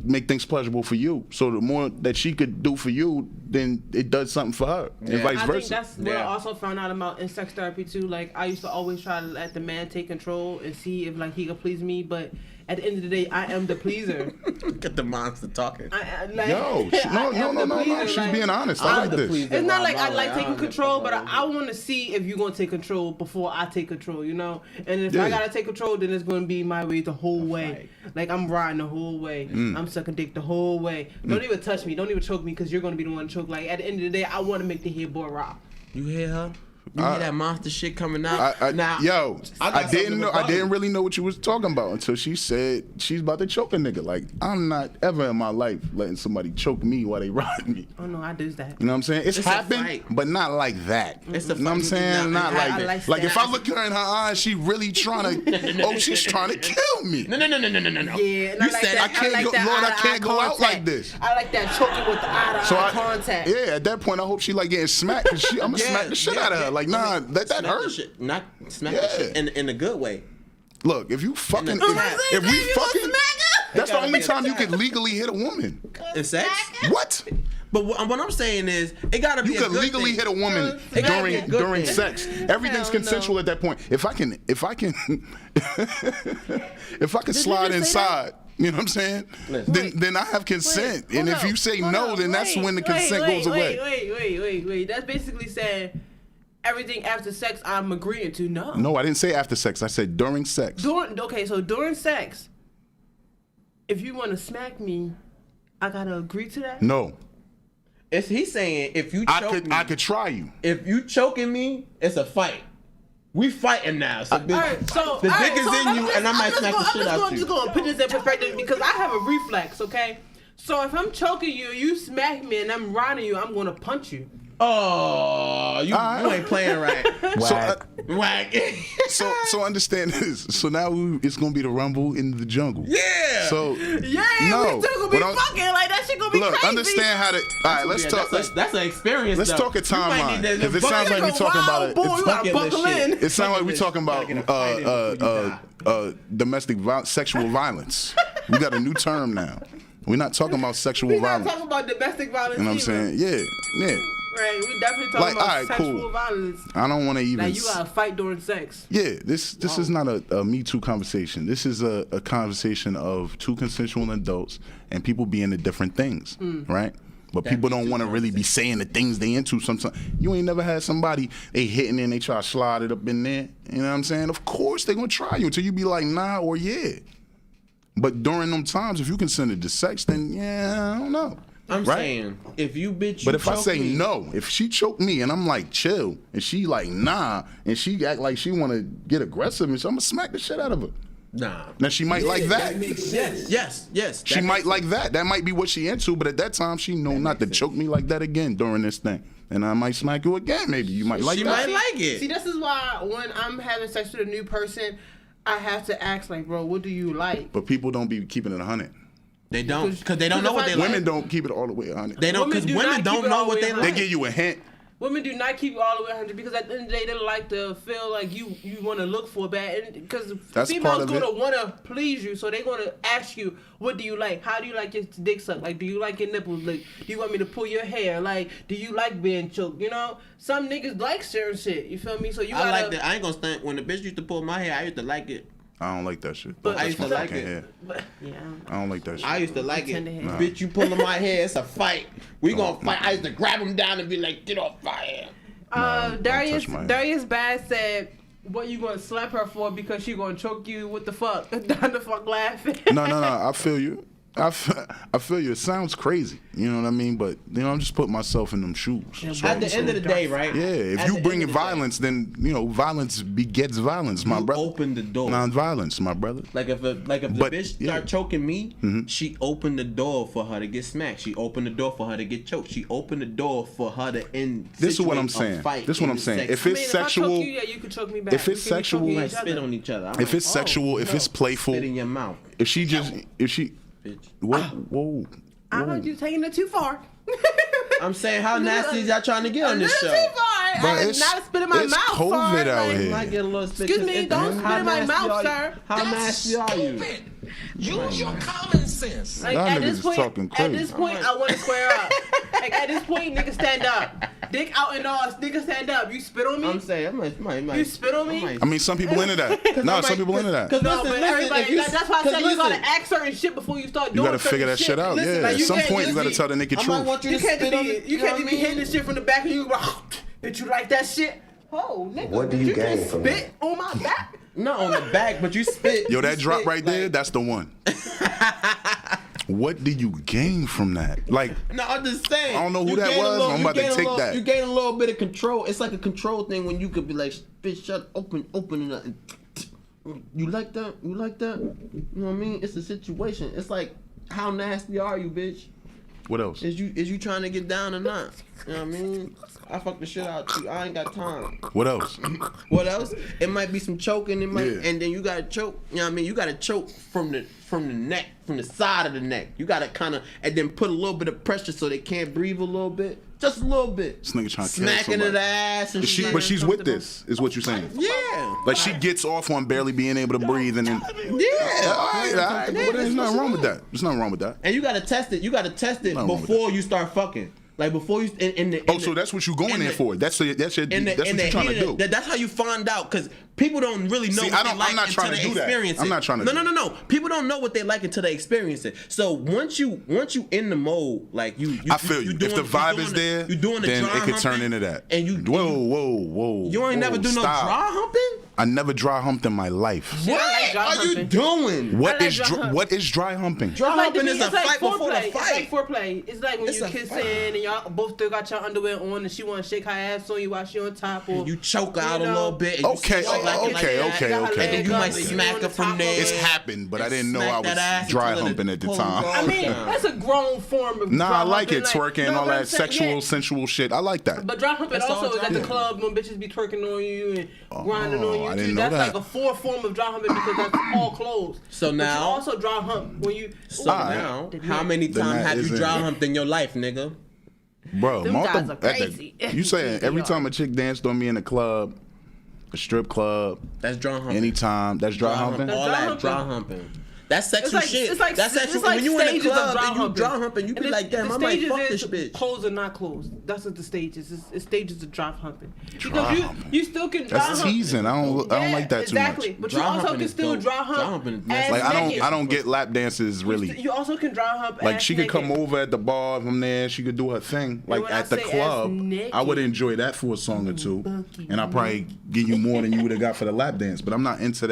Speaker 2: make things pleasurable for you. So the more that she could do for you, then it does something for her, and vice
Speaker 4: I
Speaker 2: versa.
Speaker 4: think that's what I also found out about in sex therapy too. Like I used to always try to let the man take control and see if like he could please me, but at the end of the day, I am the pleaser.
Speaker 3: Look at the monster talking.
Speaker 2: Yo, no. She's being honest. I like this.
Speaker 4: It's not like I like taking control, but I want to see if you're gonna take control before I take control, you know. And if I gotta take control, then it's gonna be my way the whole way. Like I'm riding the whole way. I'm sucking dick the whole way. Don't even touch me. Don't even choke me because you're gonna be the one to choke. Like at the end of the day, I want to make the headboard rock.
Speaker 3: You hear her? You hear that monster shit coming out?
Speaker 2: I
Speaker 3: I
Speaker 2: didn't really know what you was talking about until she said she's about to choke a nigga. Like, I'm not ever in my life letting somebody choke me while they ride me.
Speaker 4: Oh no, I do that.
Speaker 2: You know what I'm saying? It's
Speaker 3: a
Speaker 2: happened,
Speaker 3: fight.
Speaker 2: but not like that.
Speaker 3: It's a
Speaker 2: you know what I'm
Speaker 3: fight.
Speaker 2: saying?
Speaker 3: No,
Speaker 2: Not
Speaker 3: I
Speaker 2: like
Speaker 3: like
Speaker 2: that. Like if
Speaker 3: that.
Speaker 2: I look her in her eyes, she really trying to. She's trying to kill me.
Speaker 3: No.
Speaker 4: Yeah, and
Speaker 3: You
Speaker 4: I like
Speaker 3: said
Speaker 4: that.
Speaker 2: I can't
Speaker 4: like
Speaker 2: go-
Speaker 4: that
Speaker 2: Lord, I
Speaker 4: eye-to-eye
Speaker 2: can't go out
Speaker 4: contact.
Speaker 2: like this.
Speaker 4: I like that choking with the eye-to-eye contact.
Speaker 2: Yeah, at that point, I hope she like getting smacked. Cause I'm gonna smack the shit out of her. Like, nah, that
Speaker 3: Smack the
Speaker 2: hurts.
Speaker 3: shit. Not smack the shit in a good way.
Speaker 2: Look, if you fucking,
Speaker 3: In the-
Speaker 2: if we fucking, that's the
Speaker 3: gotta
Speaker 2: only
Speaker 3: be
Speaker 2: time you
Speaker 3: attacked.
Speaker 2: can legally hit a woman.
Speaker 3: In sex?
Speaker 2: What?
Speaker 3: But what I'm saying is, it gotta be
Speaker 2: You
Speaker 3: a
Speaker 2: can
Speaker 3: good
Speaker 2: legally
Speaker 3: thing.
Speaker 2: hit a woman
Speaker 3: It gotta be a good
Speaker 2: during
Speaker 3: thing.
Speaker 2: sex. Everything's
Speaker 4: Hell
Speaker 2: consensual
Speaker 4: no.
Speaker 2: at that point. If I can if I can slide
Speaker 4: just say
Speaker 2: inside, you know what I'm saying? Then I have consent. And if you say no, then that's when the consent goes away.
Speaker 4: Wait. That's basically saying everything after sex I'm agreeing to.
Speaker 2: No, I didn't say after sex. I said during sex.
Speaker 4: During sex, if you want to smack me, I gotta agree to that.
Speaker 2: No.
Speaker 3: He's saying if you choke me,
Speaker 2: I could try you.
Speaker 3: if you choking me, it's a fight. We fighting now. So bitch,
Speaker 4: Alright, so
Speaker 3: the dick is in you, and I might smack the shit out
Speaker 4: I'm
Speaker 3: you.
Speaker 4: just gonna put this in perspective because I have a reflex, okay? So if I'm choking you, you smack me, and I'm riding you, I'm gonna punch you.
Speaker 3: Oh, you ain't playing right. Whack.
Speaker 2: So understand this. So now it's gonna be the rumble in the jungle.
Speaker 3: Yeah.
Speaker 2: So
Speaker 4: Yeah,
Speaker 2: no,
Speaker 4: we still gonna be
Speaker 2: but I'm-
Speaker 4: fucking like that. Shit gonna be
Speaker 2: look,
Speaker 4: crazy.
Speaker 2: understand how to. All right, let's talk.
Speaker 3: That's an experience.
Speaker 2: Let's
Speaker 3: though.
Speaker 2: talk a
Speaker 3: You might
Speaker 2: timeline,
Speaker 3: need to
Speaker 2: 'cause it sounds like we
Speaker 3: bucket-
Speaker 2: talking about it.
Speaker 4: Boy,
Speaker 2: It's
Speaker 4: you gotta
Speaker 3: bucket list
Speaker 4: buckle
Speaker 3: shit.
Speaker 4: in.
Speaker 2: It sounds like we talking
Speaker 3: Gotta get a fight in
Speaker 2: about
Speaker 3: before you
Speaker 2: domestic sexual violence. We got a new term now. We're not talking about sexual
Speaker 4: We not
Speaker 2: violence.
Speaker 4: talking about domestic violence.
Speaker 2: You know what I'm
Speaker 4: either.
Speaker 2: saying? Yeah.
Speaker 4: Right, we definitely talking
Speaker 2: Like,
Speaker 4: about
Speaker 2: alright,
Speaker 4: sexual
Speaker 2: cool.
Speaker 4: violence.
Speaker 2: I don't want to even.
Speaker 4: Like you gotta fight during sex.
Speaker 2: Yeah, this is not a Me Too conversation. This is a conversation of two consensual adults and people being into different things, right? But people don't want to really be saying the things they into sometimes. You ain't never had somebody, they hitting and they try to slide it up in there. You know what I'm saying? Of course they going to try you until you be like, nah or yeah. But during them times, if you consented to sex, then yeah, I don't know.
Speaker 3: I'm
Speaker 2: right?
Speaker 3: saying if you bitch,
Speaker 2: But
Speaker 3: you
Speaker 2: if I
Speaker 3: choke
Speaker 2: say
Speaker 3: me,
Speaker 2: no, if she choke me and I'm like chill, and she like nah, and she act like she want to get aggressive, and so I'm gonna smack the shit out of her.
Speaker 3: nah.
Speaker 2: Now she might like that.
Speaker 3: Yes.
Speaker 2: She might like that. That might be what she into. But at that time, she know not to choke me like that again during this thing. And I might smack you again. Maybe you might like
Speaker 3: She
Speaker 2: that.
Speaker 3: might like it.
Speaker 4: See, this is why when I'm having sex with a new person, I have to ask like, bro, what do you like?
Speaker 2: But people don't be keeping it 100.
Speaker 3: They don't, because they don't know what they like.
Speaker 2: Women don't keep it all the way 100.
Speaker 3: They don't, because
Speaker 4: Women do
Speaker 3: women
Speaker 4: not
Speaker 3: don't
Speaker 4: keep it
Speaker 3: know
Speaker 4: all
Speaker 3: what
Speaker 4: the
Speaker 3: they
Speaker 4: way
Speaker 2: They
Speaker 3: like.
Speaker 2: give you a hint.
Speaker 4: Women do not keep you all the way 100 because at the end of the day, they like to feel like you want to look for bad. Because
Speaker 2: That's
Speaker 4: females
Speaker 2: part of
Speaker 4: going to
Speaker 2: it.
Speaker 4: want to please you, so they're going to ask you, what do you like? How do you like your dick sucked? Like, do you like your nipples licked? Do you want me to pull your hair? Like, do you like being choked? You know, some niggas like certain shit. You feel me? So you
Speaker 3: I
Speaker 4: gotta.
Speaker 3: like that. I ain't gonna stand. When the bitch used to pull my hair, I used to like it.
Speaker 2: I don't like that shit.
Speaker 4: But-
Speaker 2: Don't
Speaker 3: I
Speaker 2: touch
Speaker 3: used
Speaker 2: my
Speaker 3: to like
Speaker 2: fucking
Speaker 3: it.
Speaker 2: hair.
Speaker 4: But, yeah.
Speaker 2: I don't like that shit.
Speaker 3: I used to like it.
Speaker 4: Tender hair.
Speaker 3: Bitch, you pulling my hair, it's a fight. We gonna fight. I used to grab him down and be like, get off my hair.
Speaker 2: don't
Speaker 4: Darius
Speaker 2: touch my hair.
Speaker 4: Darius Bass said, "What you gonna slap her for because she gonna choke you? What the fuck?" Down the fuck laughing.
Speaker 2: No. I feel you. I feel you. It sounds crazy. You know what I mean? But, you know, I'm just putting myself in them shoes. So,
Speaker 3: At the end of the day, right?
Speaker 2: yeah, if
Speaker 3: At
Speaker 2: you
Speaker 3: the
Speaker 2: bring
Speaker 3: end of the day,
Speaker 2: violence, then, you know, violence begets violence, my
Speaker 3: you
Speaker 2: brother.
Speaker 3: open the door.
Speaker 2: Non-violence, my brother.
Speaker 3: Like if the
Speaker 2: But,
Speaker 3: bitch
Speaker 2: yeah.
Speaker 3: start choking me, she opened the door for her to get smacked. She opened the door for her to get choked. She opened the door for her to end.
Speaker 2: This is what I'm
Speaker 3: situate a
Speaker 2: saying.
Speaker 3: fight
Speaker 2: This is what
Speaker 3: in
Speaker 2: I'm
Speaker 3: the
Speaker 2: saying.
Speaker 3: sex.
Speaker 2: If it's
Speaker 4: I
Speaker 2: sexual,
Speaker 4: choke you, yeah, you can choke me back.
Speaker 2: if it's
Speaker 4: We can be
Speaker 2: sexual-
Speaker 4: choking
Speaker 3: You
Speaker 4: each
Speaker 3: might spit
Speaker 4: other.
Speaker 3: on each other. I'm
Speaker 2: if
Speaker 3: like,
Speaker 2: it's sexual, if it's playful,
Speaker 3: spit in your mouth,
Speaker 2: if she,
Speaker 3: bitch.
Speaker 2: whoa.
Speaker 4: I heard you taking it too far.
Speaker 3: I'm saying, how nasty is y'all trying to get on this
Speaker 4: A
Speaker 3: show?
Speaker 4: little too far.
Speaker 2: But
Speaker 4: I did
Speaker 2: it's-
Speaker 4: not spit in my
Speaker 2: it's
Speaker 4: mouth.
Speaker 2: COVID
Speaker 4: sir.
Speaker 2: out
Speaker 4: Like,
Speaker 2: here.
Speaker 3: Might get a little spit.
Speaker 4: Excuse me, don't spit
Speaker 3: How
Speaker 4: in my
Speaker 3: nasty
Speaker 4: mouth,
Speaker 3: are you?
Speaker 4: sir.
Speaker 3: How nasty are you?
Speaker 6: Use your common sense.
Speaker 4: Like
Speaker 2: Y'all
Speaker 4: at
Speaker 2: niggas
Speaker 4: this
Speaker 2: is
Speaker 4: point,
Speaker 2: talking
Speaker 4: at
Speaker 2: crazy.
Speaker 4: this point, I want to square up. Like at this point, nigga stand up. Dick out and all, nigga stand up. You spit on me?
Speaker 3: I'm saying,
Speaker 4: You spit on me?
Speaker 2: I mean, some people into that. No, some people into that.
Speaker 3: Cause
Speaker 4: No,
Speaker 3: listen,
Speaker 4: but
Speaker 3: listen,
Speaker 4: everybody,
Speaker 3: if you,
Speaker 4: that's why I
Speaker 3: cause
Speaker 4: said you gotta
Speaker 3: listen,
Speaker 4: act certain shit before you start
Speaker 2: You
Speaker 4: doing
Speaker 2: gotta figure that shit out.
Speaker 3: Listen,
Speaker 2: Yeah,
Speaker 3: like,
Speaker 2: at
Speaker 3: you
Speaker 2: some
Speaker 3: can't
Speaker 2: point you
Speaker 3: just
Speaker 2: gotta
Speaker 3: be-
Speaker 2: tell the naked
Speaker 3: I might
Speaker 2: truth.
Speaker 3: want you
Speaker 4: You
Speaker 3: to
Speaker 4: can't
Speaker 3: spit on me.
Speaker 4: you can't
Speaker 3: know
Speaker 4: be
Speaker 3: what I
Speaker 4: hitting
Speaker 3: mean?
Speaker 4: this shit from the back and you bitch, you like that shit? Oh, nigga,
Speaker 7: What do you gain
Speaker 4: just
Speaker 7: from
Speaker 4: spit on my back?
Speaker 3: Not on the back, but you spit.
Speaker 2: Yo,
Speaker 3: you
Speaker 2: that drop
Speaker 3: spit,
Speaker 2: right there,
Speaker 3: like-
Speaker 2: that's the one. What do you gain from that? Like,
Speaker 3: No, I'm just saying.
Speaker 2: I don't know who
Speaker 3: you
Speaker 2: that
Speaker 3: gain a
Speaker 2: was,
Speaker 3: little-
Speaker 2: I'm
Speaker 3: you
Speaker 2: about to
Speaker 3: gain a
Speaker 2: take
Speaker 3: little-
Speaker 2: that.
Speaker 3: You gain a little bit of control. It's like a control thing when you could be like, bitch, shut, open it up. And you like that? You like that? You know what I mean? It's a situation. It's like, how nasty are you, bitch?
Speaker 2: what else?
Speaker 3: Is you trying to get down or not? You know what I mean? I fuck the shit out you. I ain't got time.
Speaker 2: What else?
Speaker 3: What else? It might be some choking. It might,
Speaker 2: Yeah.
Speaker 3: and then you gotta choke. You know what I mean? You gotta choke from the neck, from the side of the neck. You gotta kind of, and then put a little bit of pressure so they can't breathe a little bit, just a little bit.
Speaker 2: This nigga trying to kill
Speaker 3: smacking
Speaker 2: somebody.
Speaker 3: at the ass and
Speaker 2: Is she,
Speaker 3: shit.
Speaker 2: but she's with this, is what you're saying.
Speaker 3: Yeah.
Speaker 2: Like she gets off on barely being able to breathe, and then
Speaker 3: Yeah.
Speaker 2: all right. Well, there's nothing wrong with that. There's nothing wrong with that.
Speaker 3: And you gotta test it. You gotta test it
Speaker 2: Nothing wrong with
Speaker 3: before you start fucking. Like before you in the.
Speaker 2: Oh, so that's what you going there for? That's what you're trying to do.
Speaker 3: That's how you find out, because people don't really know
Speaker 2: See,
Speaker 3: what
Speaker 2: I
Speaker 3: they
Speaker 2: don't-
Speaker 3: like
Speaker 2: I'm not
Speaker 3: until
Speaker 2: trying to
Speaker 3: they
Speaker 2: do that.
Speaker 3: experience it.
Speaker 2: I'm not trying to
Speaker 3: No,
Speaker 2: do
Speaker 3: no,
Speaker 2: that.
Speaker 3: no, no. People don't know what they like until they experience it. So once you in the mode, like you
Speaker 2: I feel you.
Speaker 3: doing-
Speaker 2: If the vibe
Speaker 3: doing
Speaker 2: is there,
Speaker 3: you doing the
Speaker 2: then
Speaker 3: dry
Speaker 2: it could turn
Speaker 3: humping,
Speaker 2: into that.
Speaker 3: And you
Speaker 2: Whoa.
Speaker 3: you ain't never do no
Speaker 2: stop.
Speaker 3: dry humping.
Speaker 2: I never dry humped in my life.
Speaker 3: What
Speaker 4: like dry
Speaker 3: are you
Speaker 4: humping.
Speaker 3: doing?
Speaker 2: What
Speaker 4: like
Speaker 2: is
Speaker 4: dry hump.
Speaker 2: what is dry humping?
Speaker 3: Dry humping is a fight before the
Speaker 4: foreplay.
Speaker 3: fight.
Speaker 4: It's like foreplay. It's like when
Speaker 3: It's
Speaker 4: you
Speaker 3: a
Speaker 4: kissing
Speaker 3: fight.
Speaker 4: and y'all both still got your underwear on and she want to shake her ass on you while she on top. Or
Speaker 3: You choke out a
Speaker 4: know,
Speaker 3: little bit. And
Speaker 2: Okay,
Speaker 3: you sit like it like
Speaker 2: okay,
Speaker 3: that.
Speaker 2: okay,
Speaker 4: got her
Speaker 2: okay.
Speaker 4: leg
Speaker 3: And you
Speaker 4: up
Speaker 3: might
Speaker 4: and
Speaker 3: smack
Speaker 4: on
Speaker 3: her
Speaker 4: the
Speaker 3: from
Speaker 4: top of
Speaker 3: there.
Speaker 4: it.
Speaker 2: It's happened, but I didn't know
Speaker 3: Smack
Speaker 2: I
Speaker 3: that ass
Speaker 2: was dry
Speaker 3: until it
Speaker 2: humping at the
Speaker 3: pulls
Speaker 2: time.
Speaker 3: off.
Speaker 4: I mean,
Speaker 3: Yeah.
Speaker 4: that's a grown form of
Speaker 2: Nah,
Speaker 4: dry
Speaker 2: I like
Speaker 4: humping,
Speaker 2: it, twerking,
Speaker 4: no,
Speaker 2: all
Speaker 4: but I'm
Speaker 2: that
Speaker 4: saying,
Speaker 2: sexual,
Speaker 4: yeah.
Speaker 2: sensual shit. I like that.
Speaker 4: But dry humping
Speaker 3: That's all
Speaker 4: also is
Speaker 3: dry
Speaker 4: at the
Speaker 3: humping.
Speaker 4: club when bitches be twerking on you and grinding on you.
Speaker 2: I
Speaker 4: too.
Speaker 2: didn't know
Speaker 4: That's
Speaker 2: that.
Speaker 4: like a fourth form of dry humping because that's all closed.
Speaker 3: So
Speaker 4: But
Speaker 3: now-
Speaker 4: you also dry hump when you.
Speaker 3: So
Speaker 2: Alright.
Speaker 3: now, how many
Speaker 2: Then
Speaker 3: times
Speaker 2: that
Speaker 3: have you
Speaker 2: isn't-
Speaker 3: dry humped in your life, nigga?
Speaker 2: Bro,
Speaker 4: Them
Speaker 2: Martha,
Speaker 4: guys are crazy.
Speaker 2: you saying every
Speaker 4: They
Speaker 2: time
Speaker 4: are.
Speaker 2: a chick danced on me in a club, a strip club,
Speaker 3: That's dry humping.
Speaker 2: anytime, that's dry humping?
Speaker 3: All
Speaker 4: Dry
Speaker 3: that
Speaker 4: humping.
Speaker 3: dry humping. That's sexual
Speaker 4: It's like,
Speaker 3: shit.
Speaker 4: it's like,
Speaker 3: That's sexual.
Speaker 4: it's like
Speaker 3: when you in the
Speaker 4: stages of
Speaker 3: club
Speaker 4: dry
Speaker 3: and you
Speaker 4: humping.
Speaker 3: dry humping, you be
Speaker 4: And
Speaker 3: like, damn,
Speaker 4: the
Speaker 3: I might
Speaker 4: stages
Speaker 3: fuck
Speaker 4: is
Speaker 3: this bitch.
Speaker 4: Closed or not closed. That's what the stages is. It's stages of dry humping.
Speaker 2: Dry
Speaker 4: Because
Speaker 2: humping.
Speaker 4: you still can dry
Speaker 2: That's
Speaker 4: hump.
Speaker 2: teasing. I don't like that too
Speaker 4: exactly.
Speaker 2: much.
Speaker 4: But
Speaker 3: Dry
Speaker 4: you also
Speaker 3: humping
Speaker 4: can
Speaker 3: is
Speaker 4: still
Speaker 3: dope.
Speaker 4: dry
Speaker 3: Dry
Speaker 4: hump.
Speaker 3: humping is
Speaker 4: ass
Speaker 2: Like
Speaker 4: naked.
Speaker 2: I don't get lap dances really.
Speaker 4: You also can dry hump.
Speaker 2: Like
Speaker 4: ass
Speaker 2: she could come
Speaker 4: naked.
Speaker 2: over at the bar from there, she could do her thing. Like
Speaker 4: when I
Speaker 2: at the
Speaker 4: say ass
Speaker 2: club,
Speaker 4: naked.
Speaker 2: I would enjoy that for a song or two,
Speaker 4: Bucky.
Speaker 2: and I probably give you more than you would have got for the lap dance. But I'm not into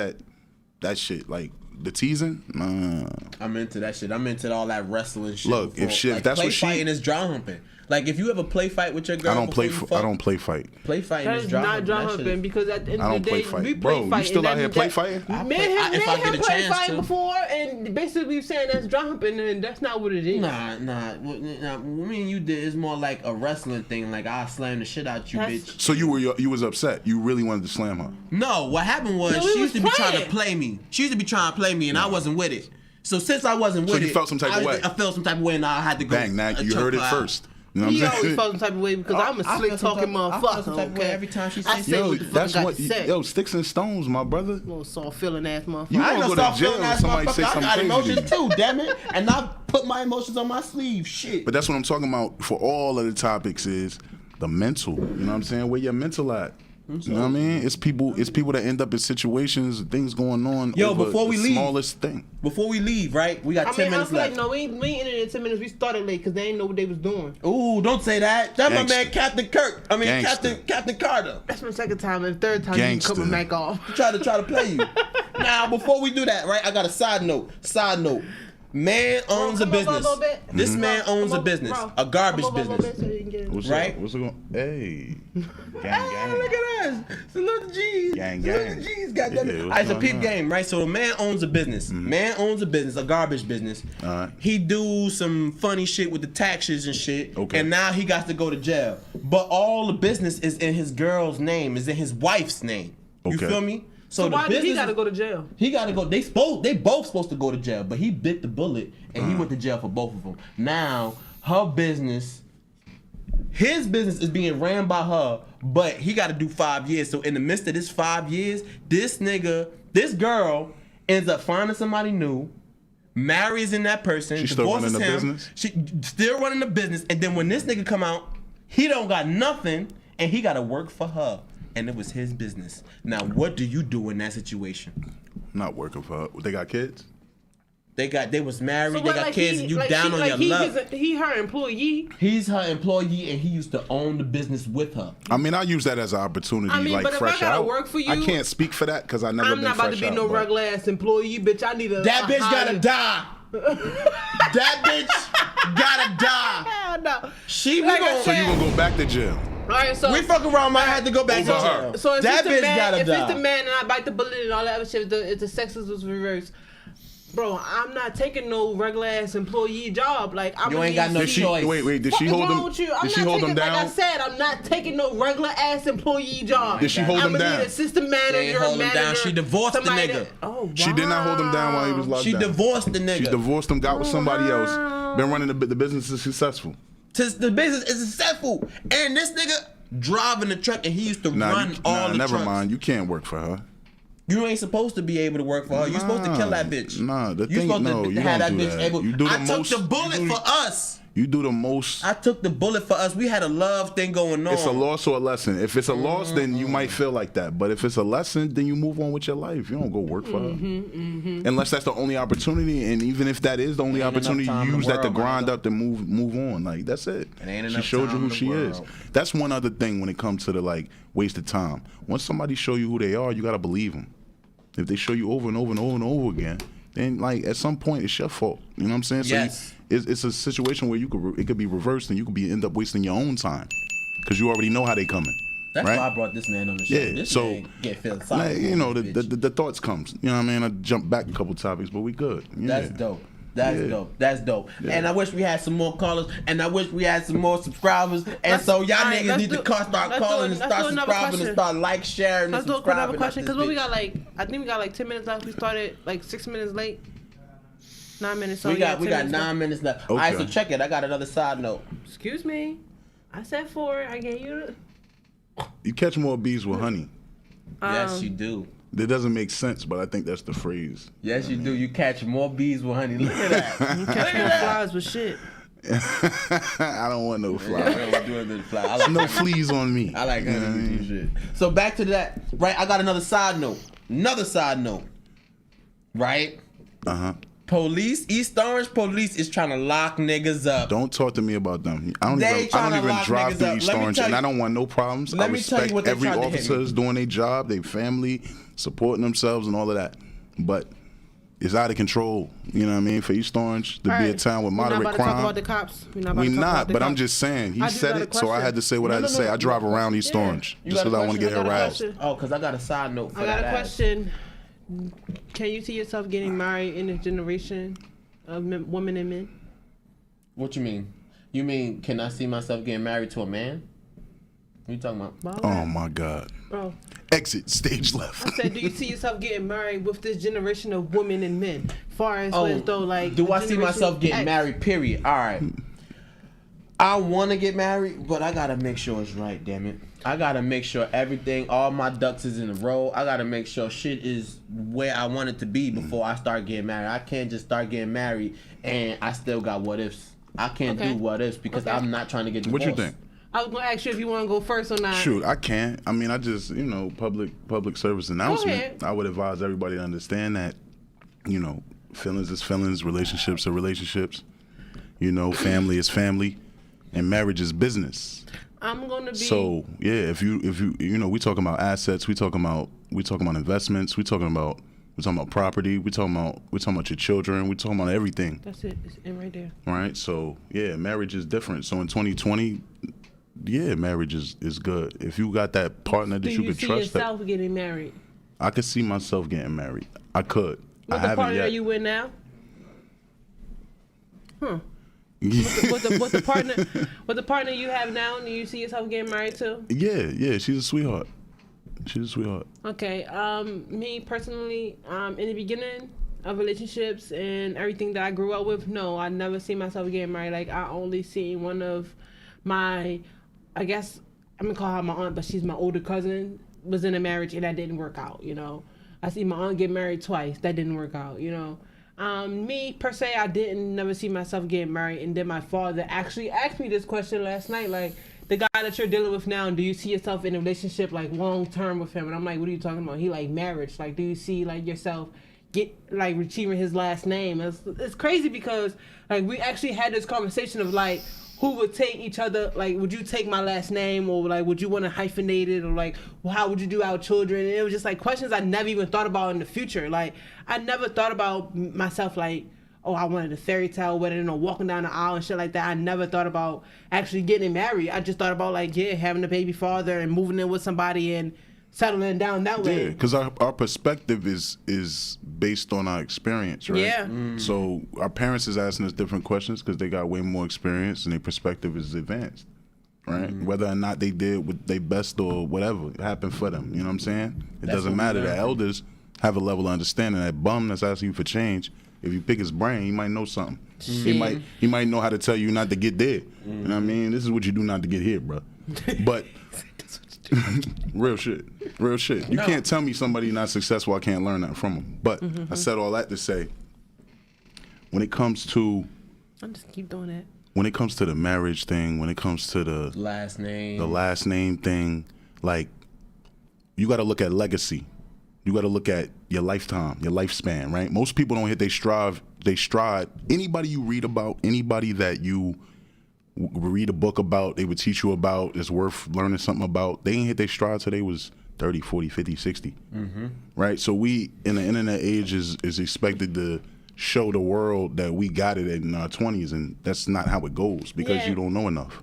Speaker 2: that shit. Like the teasing, nah.
Speaker 3: I'm into that shit. I'm into all that wrestling shit.
Speaker 2: Look, if shit-
Speaker 3: like,
Speaker 2: that's
Speaker 3: play
Speaker 2: what she-
Speaker 3: fighting is dry humping. Like if you ever play fight with your girl,
Speaker 2: I don't play.
Speaker 3: before you fuck,
Speaker 2: I don't play fight.
Speaker 3: play fighting
Speaker 4: That
Speaker 3: is
Speaker 4: is
Speaker 3: dry
Speaker 4: not
Speaker 3: humping.
Speaker 4: dry
Speaker 3: That shit
Speaker 4: humping
Speaker 3: is-
Speaker 4: because at the end
Speaker 2: I
Speaker 4: of
Speaker 2: don't
Speaker 4: the
Speaker 2: play
Speaker 4: day,
Speaker 2: fight.
Speaker 4: we
Speaker 2: Bro,
Speaker 4: play
Speaker 2: you
Speaker 4: fighting.
Speaker 2: still out
Speaker 4: and
Speaker 2: here
Speaker 4: that-
Speaker 2: play fighting?
Speaker 3: I
Speaker 4: Me
Speaker 3: play-
Speaker 4: and him,
Speaker 3: if I get a
Speaker 4: played
Speaker 3: chance
Speaker 4: fighting
Speaker 3: to.
Speaker 4: before, and basically we saying that's dry humping, and that's not what it is.
Speaker 3: Nah. What me and you did is more like a wrestling thing. Like I slam the shit out you,
Speaker 4: That's-
Speaker 3: bitch.
Speaker 2: So you was upset. You really wanted to slam her.
Speaker 3: No, what happened was
Speaker 4: No, we
Speaker 3: she used
Speaker 4: was
Speaker 3: to be trying to
Speaker 4: playing.
Speaker 3: play me. She used to be trying to play me, and I wasn't with it. So since I wasn't with
Speaker 2: So
Speaker 3: it,
Speaker 2: you felt some type of way.
Speaker 3: I felt some type of way, and I had to go.
Speaker 2: Bang! Now you
Speaker 3: choke
Speaker 2: heard it
Speaker 3: her out.
Speaker 2: first. You know what
Speaker 4: He
Speaker 2: I'm
Speaker 4: always
Speaker 2: saying?
Speaker 4: felt some type of way because I'm a
Speaker 3: I
Speaker 4: slick
Speaker 3: feel some
Speaker 4: talking
Speaker 3: type- I feel
Speaker 4: motherfucker.
Speaker 3: some type of way
Speaker 4: Okay?
Speaker 3: every time she
Speaker 4: I
Speaker 3: says
Speaker 4: say
Speaker 2: Yo,
Speaker 4: what the fuck
Speaker 2: that's
Speaker 4: I got
Speaker 2: what.
Speaker 4: to say.
Speaker 2: Yo, sticks and stones, my brother.
Speaker 4: Little soft feeling ass motherfucker.
Speaker 2: You
Speaker 3: I ain't
Speaker 2: gonna
Speaker 3: no
Speaker 2: go to
Speaker 3: soft
Speaker 2: jail
Speaker 3: feeling
Speaker 2: if
Speaker 3: ass
Speaker 2: somebody say
Speaker 3: motherfucker. I
Speaker 2: something
Speaker 3: got
Speaker 2: crazy to
Speaker 3: emotions
Speaker 2: you.
Speaker 3: too, damn it. And I put my emotions on my sleeve. Shit.
Speaker 2: But that's what I'm talking about for all of the topics is the mental. You know what I'm saying? Where your mental at? You know what I mean? It's people that end up in situations, things going on.
Speaker 3: Yo,
Speaker 2: over
Speaker 3: before we
Speaker 2: the
Speaker 3: leave.
Speaker 2: smallest thing.
Speaker 3: Before we leave, right? We got
Speaker 4: I
Speaker 3: 10
Speaker 4: mean, I
Speaker 3: minutes
Speaker 4: feel like
Speaker 3: left.
Speaker 4: no, we ain't ended in 10 minutes. We started late because they didn't know what they was doing.
Speaker 3: Ooh, don't say that. That's my
Speaker 2: Gangster.
Speaker 3: man, Captain Kirk. I mean,
Speaker 2: Gangster.
Speaker 3: Captain Carter.
Speaker 4: That's my second time, and third time you
Speaker 2: Gangster.
Speaker 4: cut my mic off.
Speaker 3: Try to play you. Now, before we do that, right? I got a side note. Man owns a
Speaker 4: Come over
Speaker 3: business.
Speaker 4: little bit.
Speaker 3: This man
Speaker 4: Come
Speaker 3: owns a
Speaker 4: over,
Speaker 3: business,
Speaker 4: bro.
Speaker 3: a garbage
Speaker 4: Come over a little
Speaker 3: business.
Speaker 4: bit so you can get it.
Speaker 2: What's
Speaker 3: Right?
Speaker 2: up? What's going? Hey, gang,
Speaker 3: Hey, look
Speaker 2: gang.
Speaker 3: at us. Salute the G's.
Speaker 2: Gang,
Speaker 3: Salute
Speaker 2: gang.
Speaker 3: the G's, goddamn it.
Speaker 2: Yeah,
Speaker 3: All
Speaker 2: what's
Speaker 3: right, so
Speaker 2: going
Speaker 3: peep
Speaker 2: on?
Speaker 3: game, right? So a man owns a business. Man owns a business, a garbage business.
Speaker 2: All right.
Speaker 3: He do some funny shit with the taxes and shit.
Speaker 2: Okay.
Speaker 3: And now he got to go to jail. But all the business is in his girl's name, is in his wife's name. You
Speaker 2: Okay.
Speaker 3: feel me?
Speaker 4: So
Speaker 3: the
Speaker 4: why did he
Speaker 3: business-
Speaker 4: got to go to jail?
Speaker 3: He got to go. They both supposed to go to jail, but he bit the bullet and he went to jail for both of them. Now her business, his business is being ran by her, but he got to do 5 years. So in the midst of this 5 years, this girl ends up finding somebody new, marries in that person,
Speaker 2: She's still
Speaker 3: divorces
Speaker 2: running the
Speaker 3: him.
Speaker 2: business?
Speaker 3: She still running the business, and then when this nigga come out, he don't got nothing, and he got to work for her, and it was his business. Now, what do you do in that situation?
Speaker 2: Not working for her. They got kids?
Speaker 3: They was married,
Speaker 4: So
Speaker 3: they
Speaker 4: what,
Speaker 3: got
Speaker 4: like,
Speaker 3: kids,
Speaker 4: he-
Speaker 3: and you
Speaker 4: like,
Speaker 3: down
Speaker 4: she-
Speaker 3: on
Speaker 4: like,
Speaker 3: your
Speaker 4: he
Speaker 3: luck.
Speaker 4: He her employee.
Speaker 3: He's her employee, and he used to own the business with her.
Speaker 2: I mean, I use that as an opportunity,
Speaker 4: I mean,
Speaker 2: like
Speaker 4: but if I
Speaker 2: fresh
Speaker 4: gotta
Speaker 2: out.
Speaker 4: work for
Speaker 2: I
Speaker 4: you,
Speaker 2: can't speak for that because I never
Speaker 4: I'm
Speaker 2: been
Speaker 4: not about
Speaker 2: fresh
Speaker 4: to be
Speaker 2: out,
Speaker 4: no
Speaker 2: but-
Speaker 4: regular ass employee, bitch. I need a
Speaker 3: That bitch
Speaker 4: higher-
Speaker 3: gotta die. That bitch gotta die.
Speaker 4: Hell no.
Speaker 3: She
Speaker 4: Like I
Speaker 3: gonna,
Speaker 2: So you gonna go back to jail?
Speaker 4: All right, so
Speaker 3: we fuck around, might have to go back to
Speaker 2: Over
Speaker 3: jail.
Speaker 2: her.
Speaker 4: So if
Speaker 3: that
Speaker 4: it's the
Speaker 3: bitch
Speaker 4: man,
Speaker 3: gotta
Speaker 4: if
Speaker 3: die.
Speaker 4: it's the man and I bite the bullet and all that other shit, if the sexist was reversed, bro, I'm not taking no regular ass employee job. Like I'm
Speaker 3: You ain't got no
Speaker 2: Did she,
Speaker 3: choice.
Speaker 2: wait, did
Speaker 4: What
Speaker 2: she
Speaker 4: is
Speaker 2: hold
Speaker 4: wrong
Speaker 2: him?
Speaker 4: with you? I'm
Speaker 2: Did she
Speaker 4: not
Speaker 2: hold him
Speaker 4: taking,
Speaker 2: down?
Speaker 4: Like I said, I'm not taking no regular ass employee job.
Speaker 2: Did she hold him
Speaker 4: I'm gonna
Speaker 2: down?
Speaker 4: need assistant manager,
Speaker 3: ain't hold him
Speaker 4: manager.
Speaker 3: down. She divorced the
Speaker 4: somebody
Speaker 3: nigga.
Speaker 4: that- oh, wow.
Speaker 2: She did not hold him down while he was locked
Speaker 3: She
Speaker 2: down.
Speaker 3: divorced the nigga.
Speaker 2: She divorced him, got with somebody
Speaker 4: Wow.
Speaker 2: else. Been running the business is successful.
Speaker 3: The business is successful, and this nigga driving the truck, and he used to run all the
Speaker 2: never
Speaker 3: trucks.
Speaker 2: mind. You can't work for her.
Speaker 3: You ain't supposed to be able to work for her. You're supposed to kill that bitch.
Speaker 2: Nah, the
Speaker 3: you
Speaker 2: thing-
Speaker 3: supposed
Speaker 2: no,
Speaker 3: to
Speaker 2: you
Speaker 3: have
Speaker 2: don't
Speaker 3: that
Speaker 2: do
Speaker 3: bitch
Speaker 2: that.
Speaker 3: able.
Speaker 2: You do the
Speaker 3: I took
Speaker 2: most-
Speaker 3: the bullet
Speaker 2: you do-
Speaker 3: for us.
Speaker 2: You do the most.
Speaker 3: I took the bullet for us. We had a love thing going on.
Speaker 2: It's a loss or a lesson. If it's a loss, then you might feel like that. But if it's a lesson, then you move on with your life. You don't go work for her. Unless that's the only opportunity. And even if that is the only
Speaker 3: Ain't enough
Speaker 2: opportunity,
Speaker 3: time in
Speaker 2: you
Speaker 3: the
Speaker 2: use that to
Speaker 3: world,
Speaker 2: grind
Speaker 3: man.
Speaker 2: up and move on. Like, that's it.
Speaker 3: It ain't
Speaker 2: She
Speaker 3: enough
Speaker 2: showed you
Speaker 3: time
Speaker 2: who
Speaker 3: in the
Speaker 2: she is.
Speaker 3: world.
Speaker 2: That's one other thing when it comes to the, like, waste of time. Once somebody show you who they are, you got to believe them. If they show you over and over and over and over again, then, like, at some point, it's your fault. You know what I'm saying? So
Speaker 3: Yes.
Speaker 2: it's a situation where it could be reversed and you could end up wasting your own time because you already know how they coming.
Speaker 3: That's
Speaker 2: right?
Speaker 3: why I brought this man on the show.
Speaker 2: Yeah,
Speaker 3: This
Speaker 2: so
Speaker 3: man get philosophical.
Speaker 2: like, you know,
Speaker 3: on this bitch.
Speaker 2: the thoughts comes. You know what I mean? I jumped back a couple topics, but we good. Yeah.
Speaker 3: That's dope. That's
Speaker 2: Yeah.
Speaker 3: dope. That's dope.
Speaker 2: Yeah.
Speaker 3: And I wish we had some more callers, and I wish we had some more subscribers. And so y'all
Speaker 4: alright,
Speaker 3: niggas
Speaker 4: let's
Speaker 3: need to
Speaker 4: do-
Speaker 3: start
Speaker 4: let's do
Speaker 3: calling
Speaker 4: it.
Speaker 3: and
Speaker 4: Let's
Speaker 3: start
Speaker 4: do another
Speaker 3: subscribing and
Speaker 4: question.
Speaker 3: start like, sharing,
Speaker 4: Let's
Speaker 3: and
Speaker 4: do
Speaker 3: subscribing.
Speaker 4: another question because
Speaker 3: what
Speaker 4: what we got like I think we got like 10 minutes left. We started like 6 minutes late. 9 minutes. So
Speaker 3: we got
Speaker 4: 10
Speaker 3: 9
Speaker 4: minutes
Speaker 3: minutes left. All right, so
Speaker 2: Okay.
Speaker 3: check it. I got another side note.
Speaker 4: left. Excuse me. I said 4. I gave you.
Speaker 2: You catch more bees with honey.
Speaker 3: Yes, you do.
Speaker 2: That doesn't make sense, but I think that's the phrase.
Speaker 3: Yes, you do. You catch more bees with honey. Look at that.
Speaker 4: Catch more flies with shit.
Speaker 2: I don't want no
Speaker 3: I
Speaker 2: fly.
Speaker 3: don't do it to the fly. I like
Speaker 2: No fleas on me.
Speaker 3: I like
Speaker 2: You know what I
Speaker 3: honey
Speaker 2: mean?
Speaker 3: shit. So back to that, right? I got another side note. Right? Police, East Orange Police is trying to lock niggas up.
Speaker 2: Don't talk to me about them. I
Speaker 3: They
Speaker 2: don't
Speaker 3: tryna
Speaker 2: even
Speaker 3: lock
Speaker 2: drive
Speaker 3: niggas
Speaker 2: through
Speaker 3: up.
Speaker 2: East
Speaker 3: Let me
Speaker 2: Orange,
Speaker 3: tell
Speaker 2: and
Speaker 3: you-
Speaker 2: I don't want no problems.
Speaker 3: Let
Speaker 2: I
Speaker 3: me tell you
Speaker 2: respect
Speaker 3: what they
Speaker 2: every
Speaker 3: tried to hit me.
Speaker 2: officer's doing their job, their family, supporting themselves, and all of that. But it's out of control. You know what I mean? For East Orange to be a
Speaker 4: Alright,
Speaker 2: town with
Speaker 4: we're not
Speaker 2: moderate
Speaker 4: about to talk
Speaker 2: crime.
Speaker 4: about the cops. We're not about
Speaker 2: We
Speaker 4: to talk about
Speaker 2: not,
Speaker 4: the
Speaker 2: but I'm
Speaker 4: cops.
Speaker 2: just saying. He
Speaker 4: I just
Speaker 2: said
Speaker 4: got a
Speaker 2: it, so I
Speaker 4: question.
Speaker 2: had to say what I had to say. I drive around East Orange
Speaker 3: You
Speaker 2: just
Speaker 3: got a
Speaker 2: because I want to
Speaker 3: question?
Speaker 2: get
Speaker 4: I got a
Speaker 2: harassed.
Speaker 4: question.
Speaker 3: Oh, because I got a side note for
Speaker 4: I got
Speaker 3: that
Speaker 4: a
Speaker 3: ass.
Speaker 4: question. Can you see yourself getting married in this generation of women and men?
Speaker 3: What you mean? You mean, can I see myself getting married to a man? What you talking about?
Speaker 4: Bro,
Speaker 2: Oh my God.
Speaker 4: bro.
Speaker 2: Exit stage left.
Speaker 4: I said, do you see yourself getting married with this generation of women and men? Far as as though like.
Speaker 3: do
Speaker 4: the
Speaker 3: I see
Speaker 4: generation
Speaker 3: myself getting
Speaker 4: X.
Speaker 3: married? Period. All right. I want to get married, but I gotta make sure it's right. Damn it! I gotta make sure everything, all my ducks is in a row. I gotta make sure shit is where I want it to be before I start getting married. I can't just start getting married and I still got what ifs. I can't
Speaker 4: Okay.
Speaker 3: do what ifs because
Speaker 4: Okay.
Speaker 3: I'm not trying to get divorced.
Speaker 2: What you think?
Speaker 4: I was gonna ask you if you want to go first or not.
Speaker 2: Shoot, I can't. I mean, I just, public service announcement.
Speaker 4: ahead.
Speaker 2: I would advise everybody to understand that, feelings is feelings, relationships are relationships. Family is family, and marriage is business.
Speaker 4: I'm gonna be.
Speaker 2: So yeah, if you we talking about assets, we talking about investments, we talking about property, we talking about your children, we talking about everything,
Speaker 4: That's it. It's in right there.
Speaker 2: right? So yeah, marriage is different. So in 2020, yeah, marriage is good. If you got that partner that
Speaker 4: Do
Speaker 2: you
Speaker 4: you
Speaker 2: could
Speaker 4: see
Speaker 2: trust,
Speaker 4: yourself getting married?
Speaker 2: I could see myself getting married. I could. I
Speaker 4: What the
Speaker 2: haven't
Speaker 4: partner
Speaker 2: yet.
Speaker 4: are you with now? What the partner you have now? Do you see yourself getting married to?
Speaker 2: Yeah, she's a sweetheart. She's a sweetheart.
Speaker 4: Okay. Me personally, in the beginning of relationships and everything that I grew up with, no, I never see myself getting married. Like I only seen one of my, I guess I'm gonna call her my aunt, but she's my older cousin, was in a marriage and that didn't work out. I see my aunt get married twice. That didn't work out. Me per se, I didn't never see myself getting married, and then my father actually asked me this question last night, like, the guy that you're dealing with now, do you see yourself in a relationship like long term with him? And I'm like, what are you talking about? He like marriage, like, do you see like yourself get like achieving his last name? It's crazy because like we actually had this conversation of like, who would take each other, like, would you take my last name, or like, would you want to hyphenate it, or like, well, how would you do our children? And it was just like questions I never even thought about in the future. Like, I never thought about myself like, oh, I wanted a fairy tale wedding or walking down the aisle and shit like that. I never thought about actually getting married. I just thought about like, yeah, having a baby father and moving in with somebody and settling down that way.
Speaker 2: Yeah, because our perspective is based on our experience, right?
Speaker 4: Yeah.
Speaker 2: So our parents is asking us different questions because they got way more experience and their perspective is advanced, right? Whether or not they did what they best or whatever happened for them, you know what I'm saying? It doesn't matter. The elders have a level of understanding. That bum that's asking you for change, if you pick his brain, he might know something. He might know how to tell you not to get there. You know what I mean? This is what you do not to get here, bro. But real shit. You can't tell me somebody not successful, I can't learn that from them. But I said all that to say, when it comes to
Speaker 4: I'm just keep doing that.
Speaker 2: When it comes to the marriage thing, when it comes to the
Speaker 3: last
Speaker 2: name thing, like, you got to look at legacy. You got to look at your lifetime, your lifespan, right? Most people don't hit their stride. Anybody you read about, anybody that you read a book about, they would teach you about, is worth learning something about, they ain't hit their stride till they was 30, 40, 50, 60. Right? So we, in the internet age, is expected to show the world that we got it in our 20s, and that's not how it goes because you don't know enough.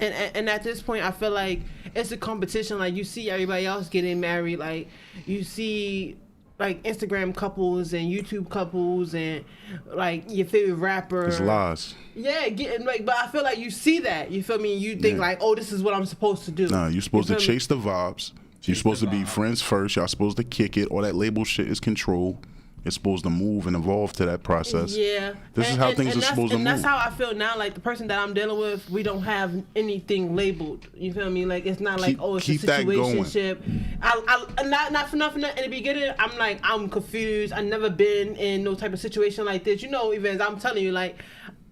Speaker 4: And at this point, I feel like it's a competition. Like, you see everybody else getting married. Like, you see, like, Instagram couples and YouTube couples and, like, your favorite rapper.
Speaker 2: It's lies.
Speaker 4: Yeah, getting, like, but I feel like you see that. You feel me? You think, like, oh, this is what I'm supposed to do.
Speaker 2: No, you're supposed to chase the vibes. You're supposed to be friends first. Y'all supposed to kick it. All that label shit is control. It's supposed to move and evolve to that process.
Speaker 4: Yeah.
Speaker 2: This is how things are supposed to move.
Speaker 4: And that's how I feel now. Like, the person that I'm dealing with, we don't have anything labeled. You feel me? Like, it's not like, it's a situationship. Not for nothing. In the beginning, I'm like, I'm confused. I've never been in no type of situation like this. You know, even as I'm telling you, like,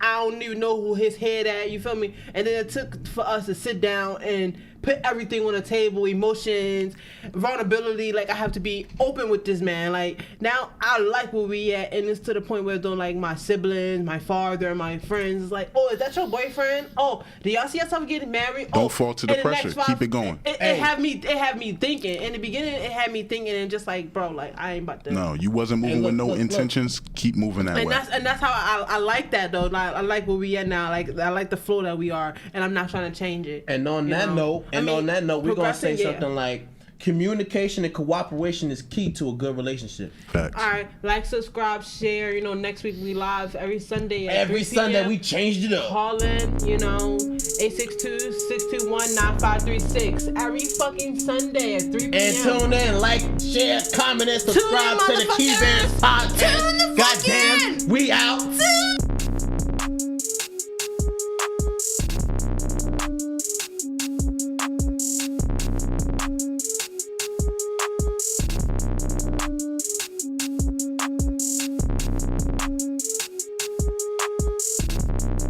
Speaker 4: I don't even know who his head at. You feel me? And then it took for us to sit down and put everything on the table, emotions, vulnerability. Like, I have to be open with this man. Like, now I like where we at, and it's to the point where don't like my siblings, my father, my friends. It's like, oh, is that your boyfriend? Oh, do y'all see yourself getting married?
Speaker 2: Don't fall to the pressure. Keep it going.
Speaker 4: It had me thinking. In the beginning, it had me thinking, and just like, bro, like, I ain't about to.
Speaker 2: No, you wasn't moving with no intentions. Keep moving that way.
Speaker 4: And that's how I like that though. Like, I like where we at now. Like, I like the flow that we are, and I'm not trying to change it.
Speaker 3: And on that note, we're gonna say something like, communication and cooperation is key to a good relationship.
Speaker 2: Facts.
Speaker 4: All right, like, subscribe, share. You know, next week we live every Sunday.
Speaker 3: Every Sunday we changed it up.
Speaker 4: Call in, 862-621-9536 every fucking Sunday at 3 p.m.
Speaker 3: And tune in, like, share, comment, and subscribe to the Key Bears podcast. Goddamn, we out.